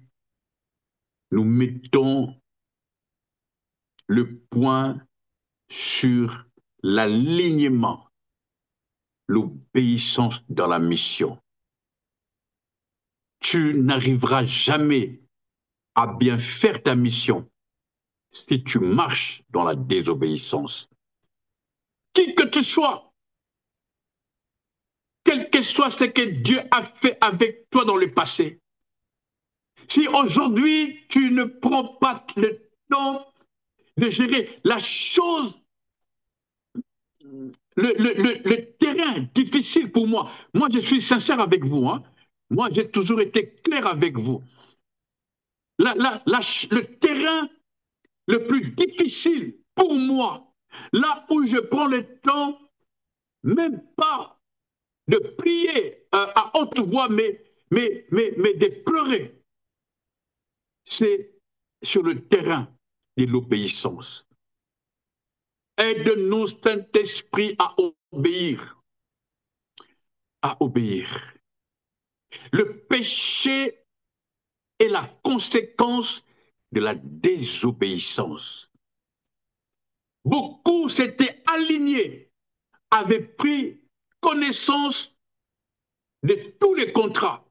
nous mettons le point sur l'alignement, l'obéissance dans la mission. Tu n'arriveras jamais à bien faire ta mission si tu marches dans la désobéissance. Qui que tu sois, quel que soit ce que Dieu a fait avec toi dans le passé, si aujourd'hui tu ne prends pas le temps de gérer la chose, le terrain difficile pour moi. Moi, je suis sincère avec vous. Hein. Moi, j'ai toujours été clair avec vous. Le terrain le plus difficile pour moi, là où je prends le temps, même pas de prier à haute voix, mais de pleurer, c'est sur le terrain de l'obéissance. Aide-nous, Saint-Esprit, à obéir. À obéir. Le péché est la conséquence de la désobéissance. Beaucoup s'étaient alignés, avaient pris connaissance de tous les contrats.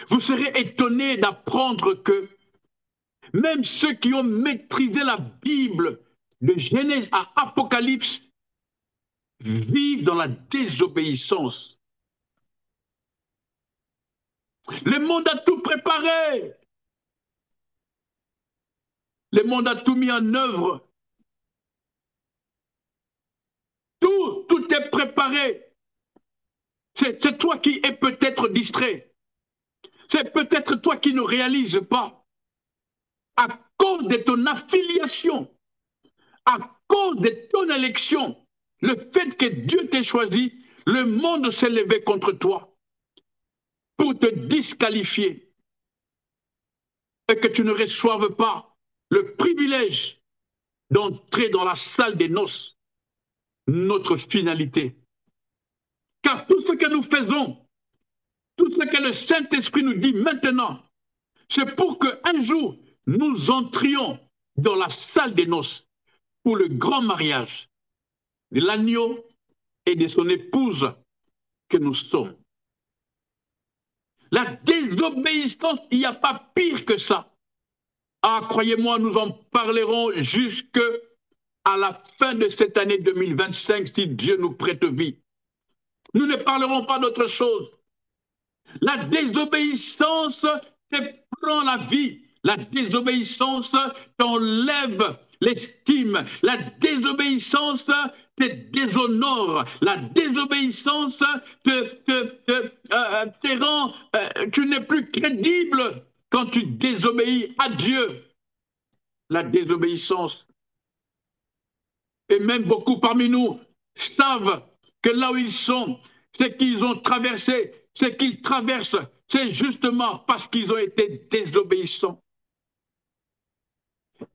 Vous serez étonnés d'apprendre que même ceux qui ont maîtrisé la Bible, de Genèse à Apocalypse, vivent dans la désobéissance. Le monde a tout préparé. Le monde a tout mis en œuvre. Tout est préparé. C'est toi qui es peut-être distrait. C'est peut-être toi qui ne réalises pas. À cause de ton affiliation, à cause de ton élection, le fait que Dieu t'ait choisi, le monde s'est levé contre toi pour te disqualifier et que tu ne reçoives pas le privilège d'entrer dans la salle des noces, notre finalité. Car tout ce que nous faisons, tout ce que le Saint-Esprit nous dit maintenant, c'est pour qu'un jour, nous entrions dans la salle des noces pour le grand mariage de l'agneau et de son épouse que nous sommes. La désobéissance, il n'y a pas pire que ça. Ah, croyez-moi, nous en parlerons jusqu'à la fin de cette année 2025, si Dieu nous prête vie. Nous ne parlerons pas d'autre chose. La désobéissance te prend la vie. La désobéissance t'enlève l'estime. La désobéissance te déshonore. La désobéissance te rend, tu n'es plus crédible quand tu désobéis à Dieu. La désobéissance. Et même beaucoup parmi nous savent que là où ils sont, ce qu'ils ont traversé, ce qu'ils traversent, c'est justement parce qu'ils ont été désobéissants.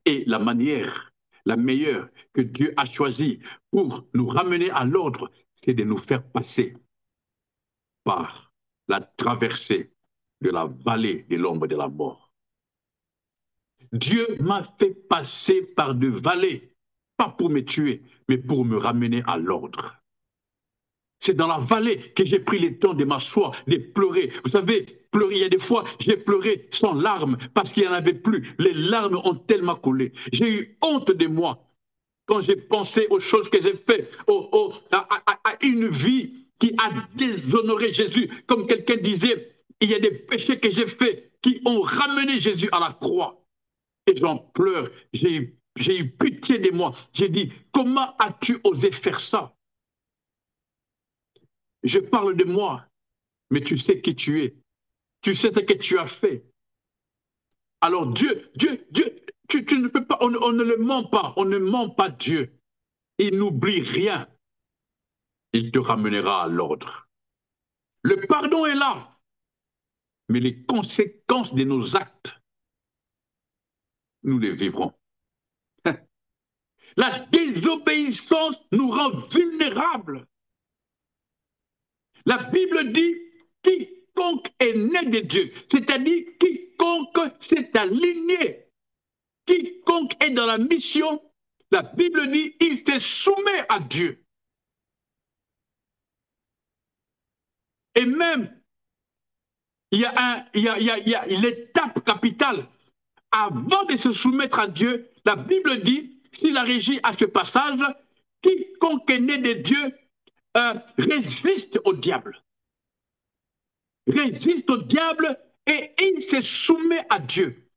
Et la manière, la meilleure que Dieu a choisie pour nous ramener à l'ordre, c'est de nous faire passer par la traversée de la vallée de l'ombre de la mort. Dieu m'a fait passer par de vallées, pas pour me tuer, mais pour me ramener à l'ordre. C'est dans la vallée que j'ai pris le temps de m'asseoir, de pleurer. Vous savez, pleurer, il y a des fois, j'ai pleuré sans larmes parce qu'il n'y en avait plus. Les larmes ont tellement coulé. J'ai eu honte de moi quand j'ai pensé aux choses que j'ai faites, à une vie qui a déshonoré Jésus. Comme quelqu'un disait, il y a des péchés que j'ai faits qui ont ramené Jésus à la croix. Et j'en pleure. J'ai eu pitié de moi. J'ai dit, comment as-tu osé faire ça? Je parle de moi, mais tu sais qui tu es. Tu sais ce que tu as fait. Alors Dieu, tu ne peux pas, on ne le ment pas, on ne ment pas Dieu. Il n'oublie rien. Il te ramènera à l'ordre. Le pardon est là, mais les conséquences de nos actes, nous les vivrons. La désobéissance nous rend vulnérables. La Bible dit, quiconque est né de Dieu, c'est-à-dire quiconque s'est aligné, quiconque est dans la mission, la Bible dit, il se soumet à Dieu. Et même, il y a l'étape capitale. Avant de se soumettre à Dieu, la Bible dit, s'il a régi à ce passage, quiconque est né de Dieu résiste au diable. Résiste au diable et il se soumet à Dieu.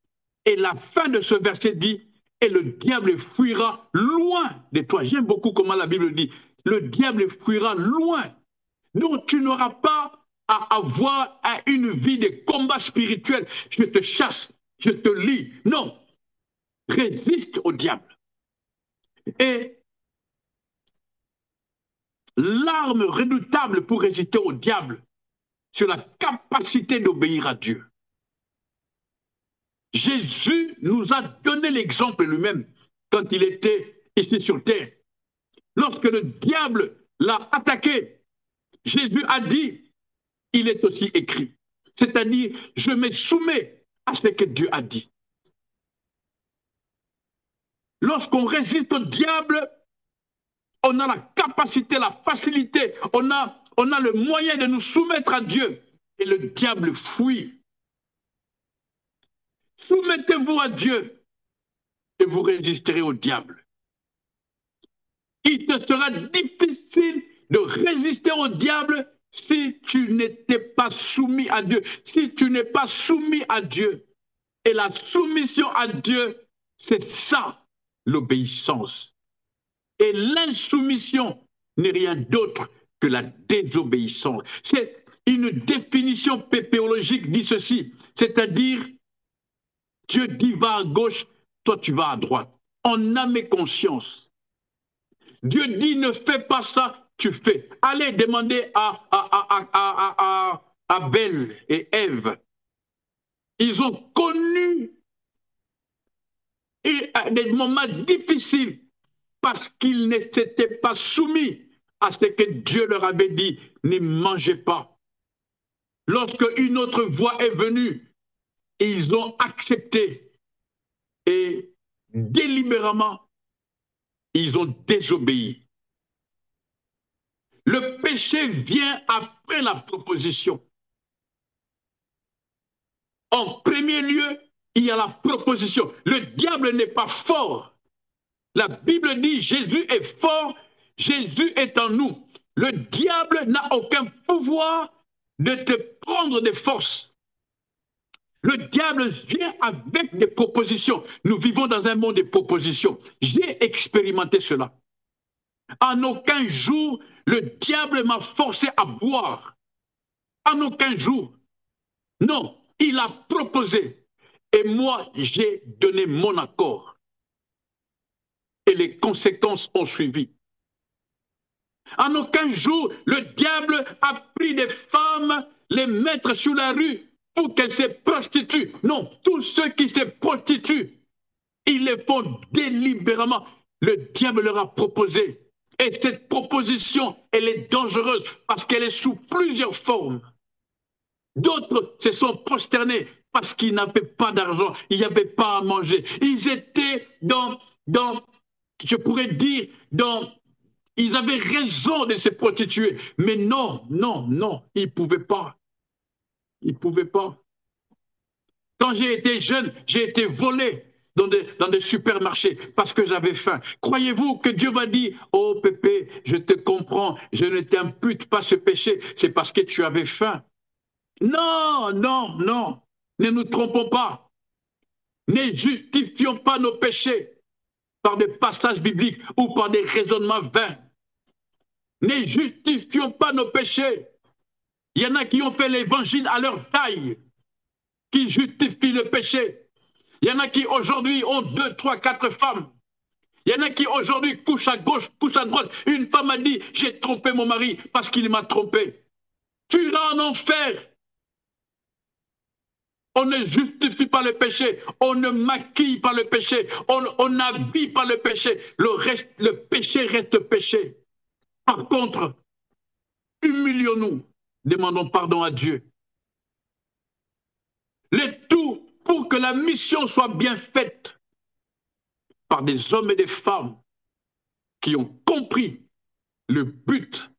Et la fin de ce verset dit, et le diable fuira loin de toi. J'aime beaucoup comment la Bible dit, le diable fuira loin. Donc tu n'auras pas à avoir une vie de combat spirituel. Je te chasse, je te lie. Non, résiste au diable. Et l'arme redoutable pour résister au diable, c'est la capacité d'obéir à Dieu. Jésus nous a donné l'exemple lui-même quand il était ici sur terre. Lorsque le diable l'a attaqué, Jésus a dit, il est aussi écrit. C'est-à-dire, je me soumets à ce que Dieu a dit. Lorsqu'on résiste au diable, on a la capacité, la facilité, on a le moyen de nous soumettre à Dieu. Et le diable fuit. Soumettez-vous à Dieu et vous résisterez au diable. Il te sera difficile de résister au diable si tu n'étais pas soumis à Dieu, si tu n'es pas soumis à Dieu. Et la soumission à Dieu, c'est ça, l'obéissance. Et l'insoumission n'est rien d'autre que la désobéissance. C'est une définition pépéologique dit ceci, c'est-à-dire Dieu dit va à gauche, toi tu vas à droite. En âme et conscience. Dieu dit ne fais pas ça, tu fais. Allez demander à Abel et Ève. Ils ont connu des moments difficiles parce qu'ils ne s'étaient pas soumis à ce que Dieu leur avait dit, ne mangez pas. Lorsque une autre voix est venue, ils ont accepté et délibérément, ils ont désobéi. Le péché vient après la proposition. En premier lieu, il y a la proposition. Le diable n'est pas fort. La Bible dit Jésus est fort, Jésus est en nous. Le diable n'a aucun pouvoir de te prendre des forces. Le diable vient avec des propositions. Nous vivons dans un monde de propositions. J'ai expérimenté cela. En aucun jour, le diable m'a forcé à boire. En aucun jour. Non, il a proposé. Et moi, j'ai donné mon accord. Et les conséquences ont suivi. En aucun jour, le diable a pris des femmes, les mettre sur la rue pour qu'elles se prostituent. Non, tous ceux qui se prostituent, ils les font délibérément. Le diable leur a proposé. Et cette proposition, elle est dangereuse parce qu'elle est sous plusieurs formes. D'autres se sont prosternés parce qu'ils n'avaient pas d'argent, il n'y avait pas à manger. Ils étaient je pourrais dire, ils avaient raison de se prostituer. Mais non, non, non, ils ne pouvaient pas. Ils ne pouvaient pas. Quand j'ai été jeune, j'ai été volé dans des supermarchés parce que j'avais faim. Croyez-vous que Dieu va dire, oh Pépé, je te comprends, je ne t'impute pas ce péché, c'est parce que tu avais faim. Non, non, non, ne nous trompons pas. Ne justifions pas nos péchés par des passages bibliques ou par des raisonnements vains. Ne justifions pas nos péchés. Il y en a qui ont fait l'évangile à leur taille, qui justifient le péché. Il y en a qui aujourd'hui ont 2, 3, 4 femmes. Il y en a qui aujourd'hui couchent à gauche, couchent à droite. Une femme a dit, j'ai trompé mon mari parce qu'il m'a trompé. Tu iras en enfer. On ne justifie pas le péché, on ne maquille pas le péché, on n'habille pas le péché. Le péché reste péché. Par contre, humilions-nous, demandons pardon à Dieu. Le tout pour que la mission soit bien faite par des hommes et des femmes qui ont compris le but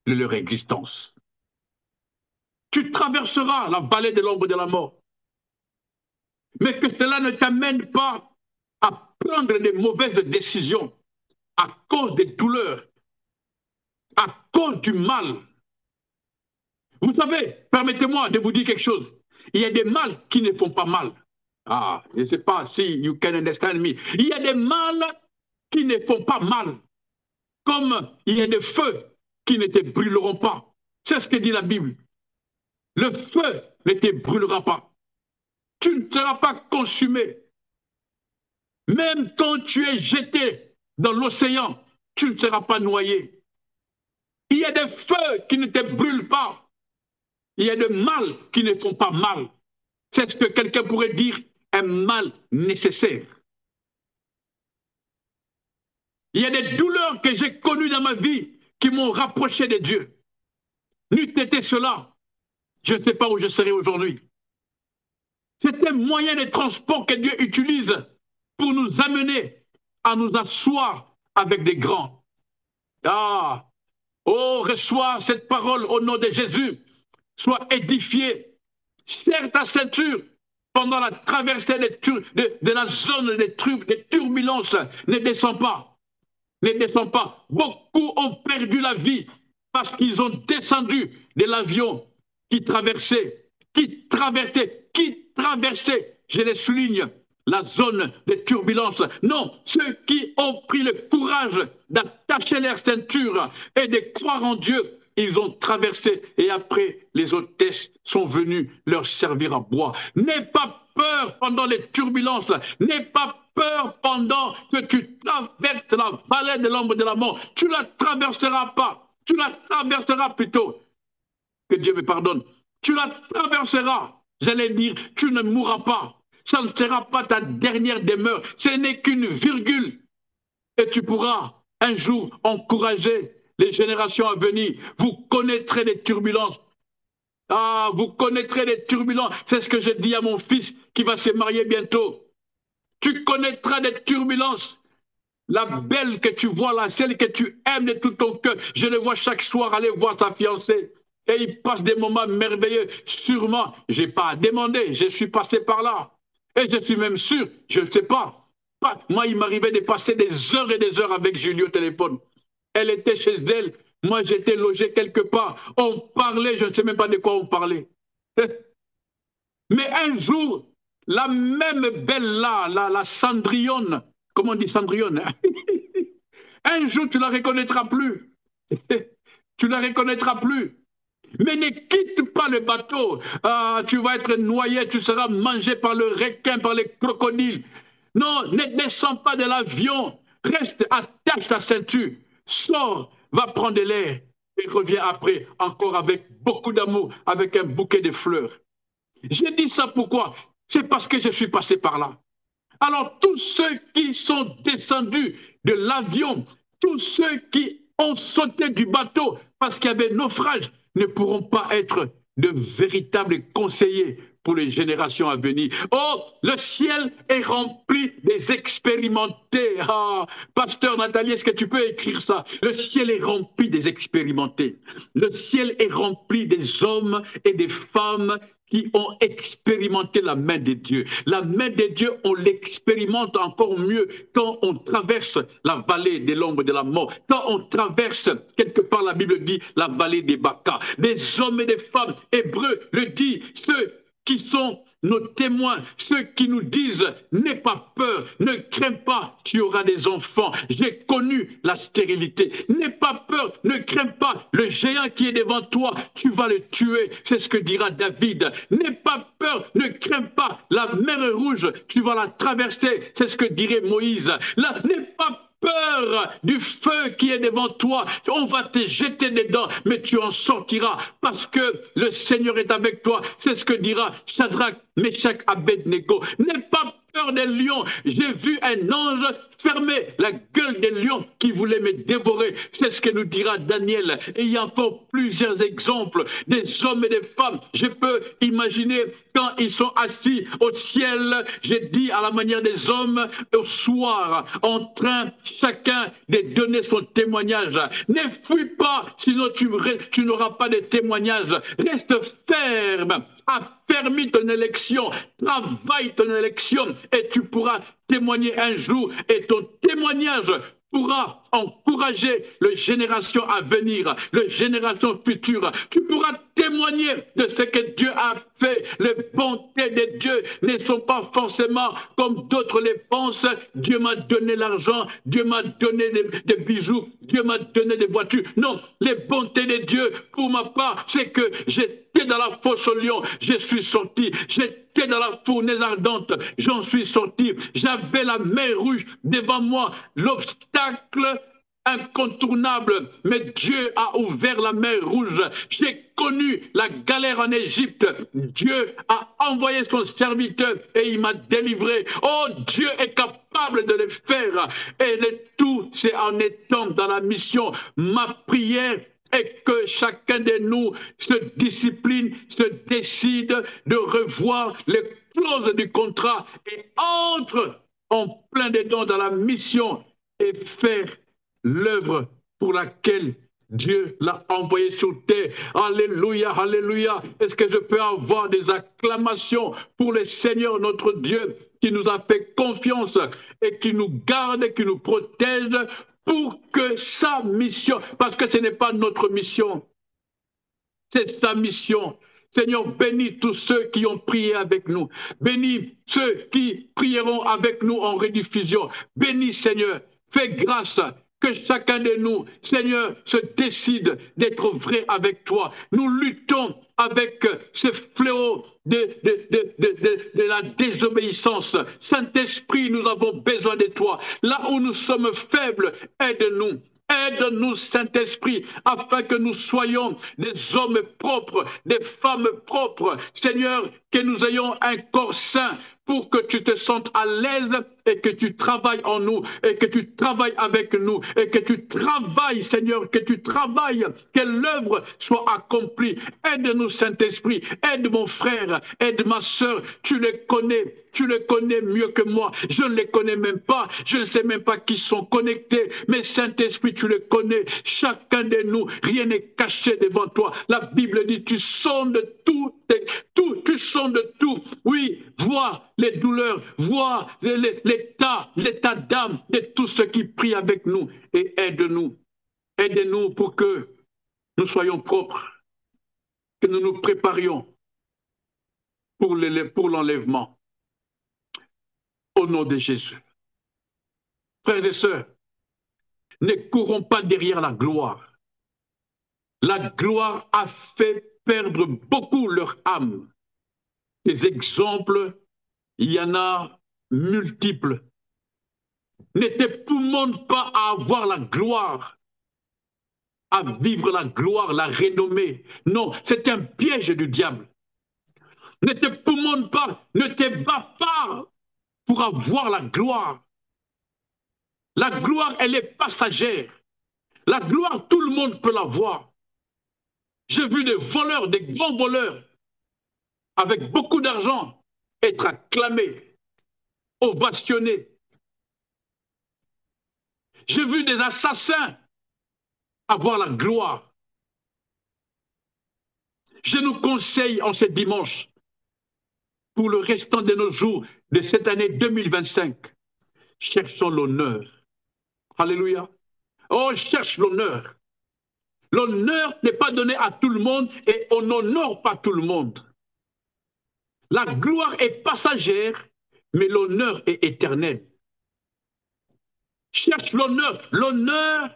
de leur existence. Tu traverseras la vallée de l'ombre de la mort, mais que cela ne t'amène pas à prendre des mauvaises décisions à cause des douleurs, à cause du mal. Vous savez, permettez-moi de vous dire quelque chose. Il y a des mal qui ne font pas mal. Ah, je ne sais pas si you can understand me. Il y a des mal qui ne font pas mal. Comme il y a des feux qui ne te brûleront pas. C'est ce que dit la Bible. Le feu ne te brûlera pas. Tu ne seras pas consumé. Même quand tu es jeté dans l'océan, tu ne seras pas noyé. Il y a des feux qui ne te brûlent pas. Il y a des mal qui ne font pas mal. C'est ce que quelqu'un pourrait dire un mal nécessaire. Il y a des douleurs que j'ai connues dans ma vie qui m'ont rapproché de Dieu. N'eût été cela, je ne sais pas où je serais aujourd'hui. C'est un moyen de transport que Dieu utilise pour nous amener à nous asseoir avec des grands. Ah, oh, reçois cette parole au nom de Jésus. Sois édifié. Serre ta ceinture pendant la traversée de la zone des turbulences. Ne descends pas. Ne descends pas. Beaucoup ont perdu la vie parce qu'ils ont descendu de l'avion qui traversait, je les souligne, la zone des turbulences. Non, ceux qui ont pris le courage d'attacher leur ceinture et de croire en Dieu ils ont traversé et après, les hôtesses sont venues leur servir à boire. N'aie pas peur pendant les turbulences. N'aie pas peur pendant que tu traverses la vallée de l'ombre de la mort. Tu ne la traverseras pas. Tu la traverseras plutôt. Que Dieu me pardonne. Tu la traverseras. J'allais dire, tu ne mourras pas. Ça ne sera pas ta dernière demeure. Ce n'est qu'une virgule. Et tu pourras un jour encourager les générations à venir. Vous connaîtrez les turbulences. Ah, vous connaîtrez les turbulences. C'est ce que j'ai dit à mon fils qui va se marier bientôt. Tu connaîtras des turbulences. La belle que tu vois là, celle que tu aimes de tout ton cœur, je le vois chaque soir aller voir sa fiancée. Et il passe des moments merveilleux. Sûrement, je n'ai pas demandé, je suis passé par là. Et je suis même sûr, je ne sais pas. Moi, il m'arrivait de passer des heures et des heures avec Julie au téléphone. Elle était chez elle, moi j'étais logé quelque part. On parlait, je ne sais même pas de quoi on parlait. Mais un jour, la même belle là, la Cendrillon, comment on dit Cendrillon, hein? Un jour, tu ne la reconnaîtras plus. Tu ne la reconnaîtras plus. Mais ne quitte pas le bateau. Ah, tu vas être noyé, tu seras mangé par le requin, par les crocodiles. Non, ne descends pas de l'avion. Reste, attache ta ceinture. Sors, va prendre de l'air et reviens après, encore avec beaucoup d'amour, avec un bouquet de fleurs. J'ai dit ça pourquoi? C'est parce que je suis passé par là. Alors, tous ceux qui sont descendus de l'avion, tous ceux qui ont sauté du bateau parce qu'il y avait naufrage, ne pourront pas être de véritables conseillers pour les générations à venir. Oh, le ciel est rempli des expérimentés. Ah, pasteur Nathalie, est-ce que tu peux écrire ça? Le ciel est rempli des expérimentés. Le ciel est rempli des hommes et des femmes qui ont expérimenté la main de Dieu. La main de Dieu, on l'expérimente encore mieux quand on traverse la vallée de l'ombre de la mort. Quand on traverse, quelque part la Bible dit, la vallée des Baca. Des hommes et des femmes hébreux le dit, ceux qui sont nos témoins, ceux qui nous disent, n'aie pas peur, ne crains pas, tu auras des enfants. J'ai connu la stérilité. N'aie pas peur, ne crains pas, le géant qui est devant toi, tu vas le tuer. C'est ce que dira David. N'aie pas peur, ne crains pas, la mer rouge, tu vas la traverser. C'est ce que dirait Moïse. N'aie pas peur du feu qui est devant toi. On va te jeter dedans, mais tu en sortiras parce que le Seigneur est avec toi. C'est ce que dira Shadrach, Meshach, Abednego. N'aie pas peur des lions. J'ai vu un ange fermer la gueule des lions qui voulaient me dévorer. C'est ce que nous dira Daniel. Et il y a encore plusieurs exemples des hommes et des femmes. Je peux imaginer quand ils sont assis au ciel, j'ai dit à la manière des hommes, au soir, en train chacun de donner son témoignage. Ne fuis pas, sinon tu n'auras pas de témoignage. Reste ferme, affermis ton élection, travaille ton élection et tu pourras témoigner un jour et ton témoignage pourra encourager les générations à venir, les générations futures. Tu pourras témoigner de ce que Dieu a fait. Les bontés de Dieu ne sont pas forcément comme d'autres les pensent. Dieu m'a donné l'argent, Dieu m'a donné des bijoux, Dieu m'a donné des voitures. Non, les bontés de Dieu, pour ma part, c'est que j'étais dans la fosse au lion, je suis sorti. J'étais dans la fournaise ardente, j'en suis sorti. J'avais la mer rouge devant moi, l'obstacle incontournable, mais Dieu a ouvert la mer rouge. J'ai connu la galère en Égypte. Dieu a envoyé son serviteur et il m'a délivré. Oh, Dieu est capable de le faire. Et le tout, c'est en étant dans la mission. Ma prière est que chacun de nous se discipline, se décide de revoir les clauses du contrat et entre en plein dedans dans la mission et faire l'œuvre pour laquelle Dieu l'a envoyé sur terre. Alléluia, alléluia. Est-ce que je peux avoir des acclamations pour le Seigneur notre Dieu qui nous a fait confiance et qui nous garde, qui nous protège pour que sa mission, parce que ce n'est pas notre mission, c'est sa mission. Seigneur, bénis tous ceux qui ont prié avec nous. Bénis ceux qui prieront avec nous en rediffusion. Bénis, Seigneur. Fais grâce que chacun de nous, Seigneur, se décide d'être vrai avec toi. Nous luttons avec ce fléau de la désobéissance. Saint-Esprit, nous avons besoin de toi. Là où nous sommes faibles, aide-nous. Aide-nous, Saint-Esprit, afin que nous soyons des hommes propres, des femmes propres. Seigneur, que nous ayons un corps sain pour que tu te sentes à l'aise et que tu travailles en nous et que tu travailles avec nous et que tu travailles, Seigneur, que tu travailles, que l'œuvre soit accomplie. Aide-nous, Saint-Esprit. Aide mon frère, aide ma sœur. Tu les connais. Tu les connais mieux que moi. Je ne les connais même pas. Je ne sais même pas qui sont connectés. Mais Saint-Esprit, tu les connais. Chacun de nous, rien n'est caché devant toi. La Bible dit, tu sondes tout, tu sondes tout. Oui, vois les douleurs, vois l'état d'âme de tous ceux qui prient avec nous. Et aide-nous. Aide-nous pour que nous soyons propres, que nous nous préparions pour l'enlèvement. Au nom de Jésus. Frères et sœurs, ne courons pas derrière la gloire. La gloire a fait perdre beaucoup leur âme. Des exemples, il y en a multiples. Ne t'épouvante pas à avoir la gloire, à vivre la gloire, la renommée. Non, c'est un piège du diable. Ne t'épouvante pas, ne te bats pas pour avoir la gloire. La gloire, elle est passagère. La gloire, tout le monde peut l'avoir. J'ai vu des voleurs, des grands voleurs, avec beaucoup d'argent, être acclamés, ovationnés. J'ai vu des assassins avoir la gloire. Je nous conseille en ce dimanche, pour le restant de nos jours, de cette année 2025, cherchons l'honneur. Alléluia. Oh, cherche l'honneur. L'honneur n'est pas donné à tout le monde et on n'honore pas tout le monde. La gloire est passagère, mais l'honneur est éternel. Cherche l'honneur. L'honneur,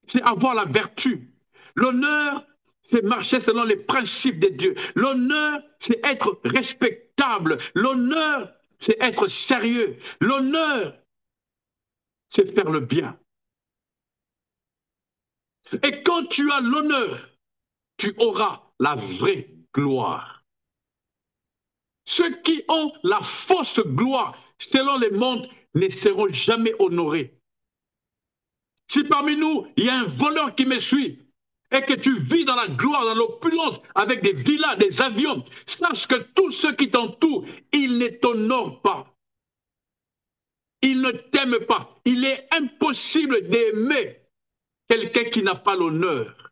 c'est avoir la vertu. L'honneur, c'est marcher selon les principes de Dieu. L'honneur, c'est être respectable. L'honneur, c'est être sérieux. L'honneur, c'est faire le bien. Et quand tu as l'honneur, tu auras la vraie gloire. Ceux qui ont la fausse gloire, selon les mondes, ne seront jamais honorés. Si parmi nous, il y a un voleur qui me suit et que tu vis dans la gloire, dans l'opulence, avec des villas, des avions, sache que tous ceux qui t'entourent, ils ne t'honorent pas. Ils ne t'aiment pas. Il est impossible d'aimer quelqu'un qui n'a pas l'honneur.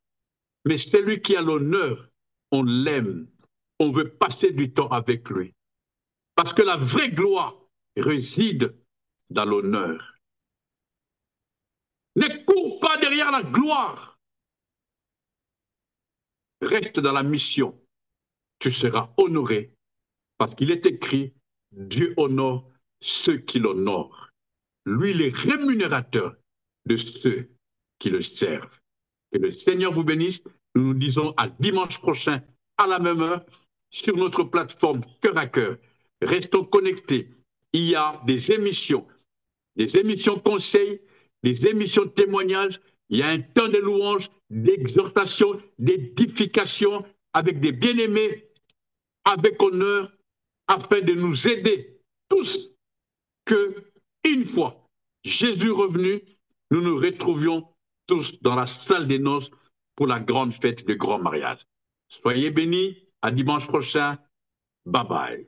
Mais celui qui a l'honneur, on l'aime. On veut passer du temps avec lui. Parce que la vraie gloire réside dans l'honneur. Ne cours pas derrière la gloire. Reste dans la mission. Tu seras honoré. Parce qu'il est écrit, Dieu honore ceux qui l'honorent. Lui, il est rémunérateur de ceux qui le servent. Que le Seigneur vous bénisse. Nous nous disons à dimanche prochain, à la même heure, sur notre plateforme Cœur à Cœur. Restons connectés. Il y a des émissions conseils, des émissions témoignages. Il y a un temps de louange, d'exhortation, d'édification avec des bien-aimés, avec honneur, afin de nous aider tous que, une fois Jésus revenu, nous nous retrouvions tous dans la salle des noces pour la grande fête de grand mariage. Soyez bénis, à dimanche prochain. Bye bye.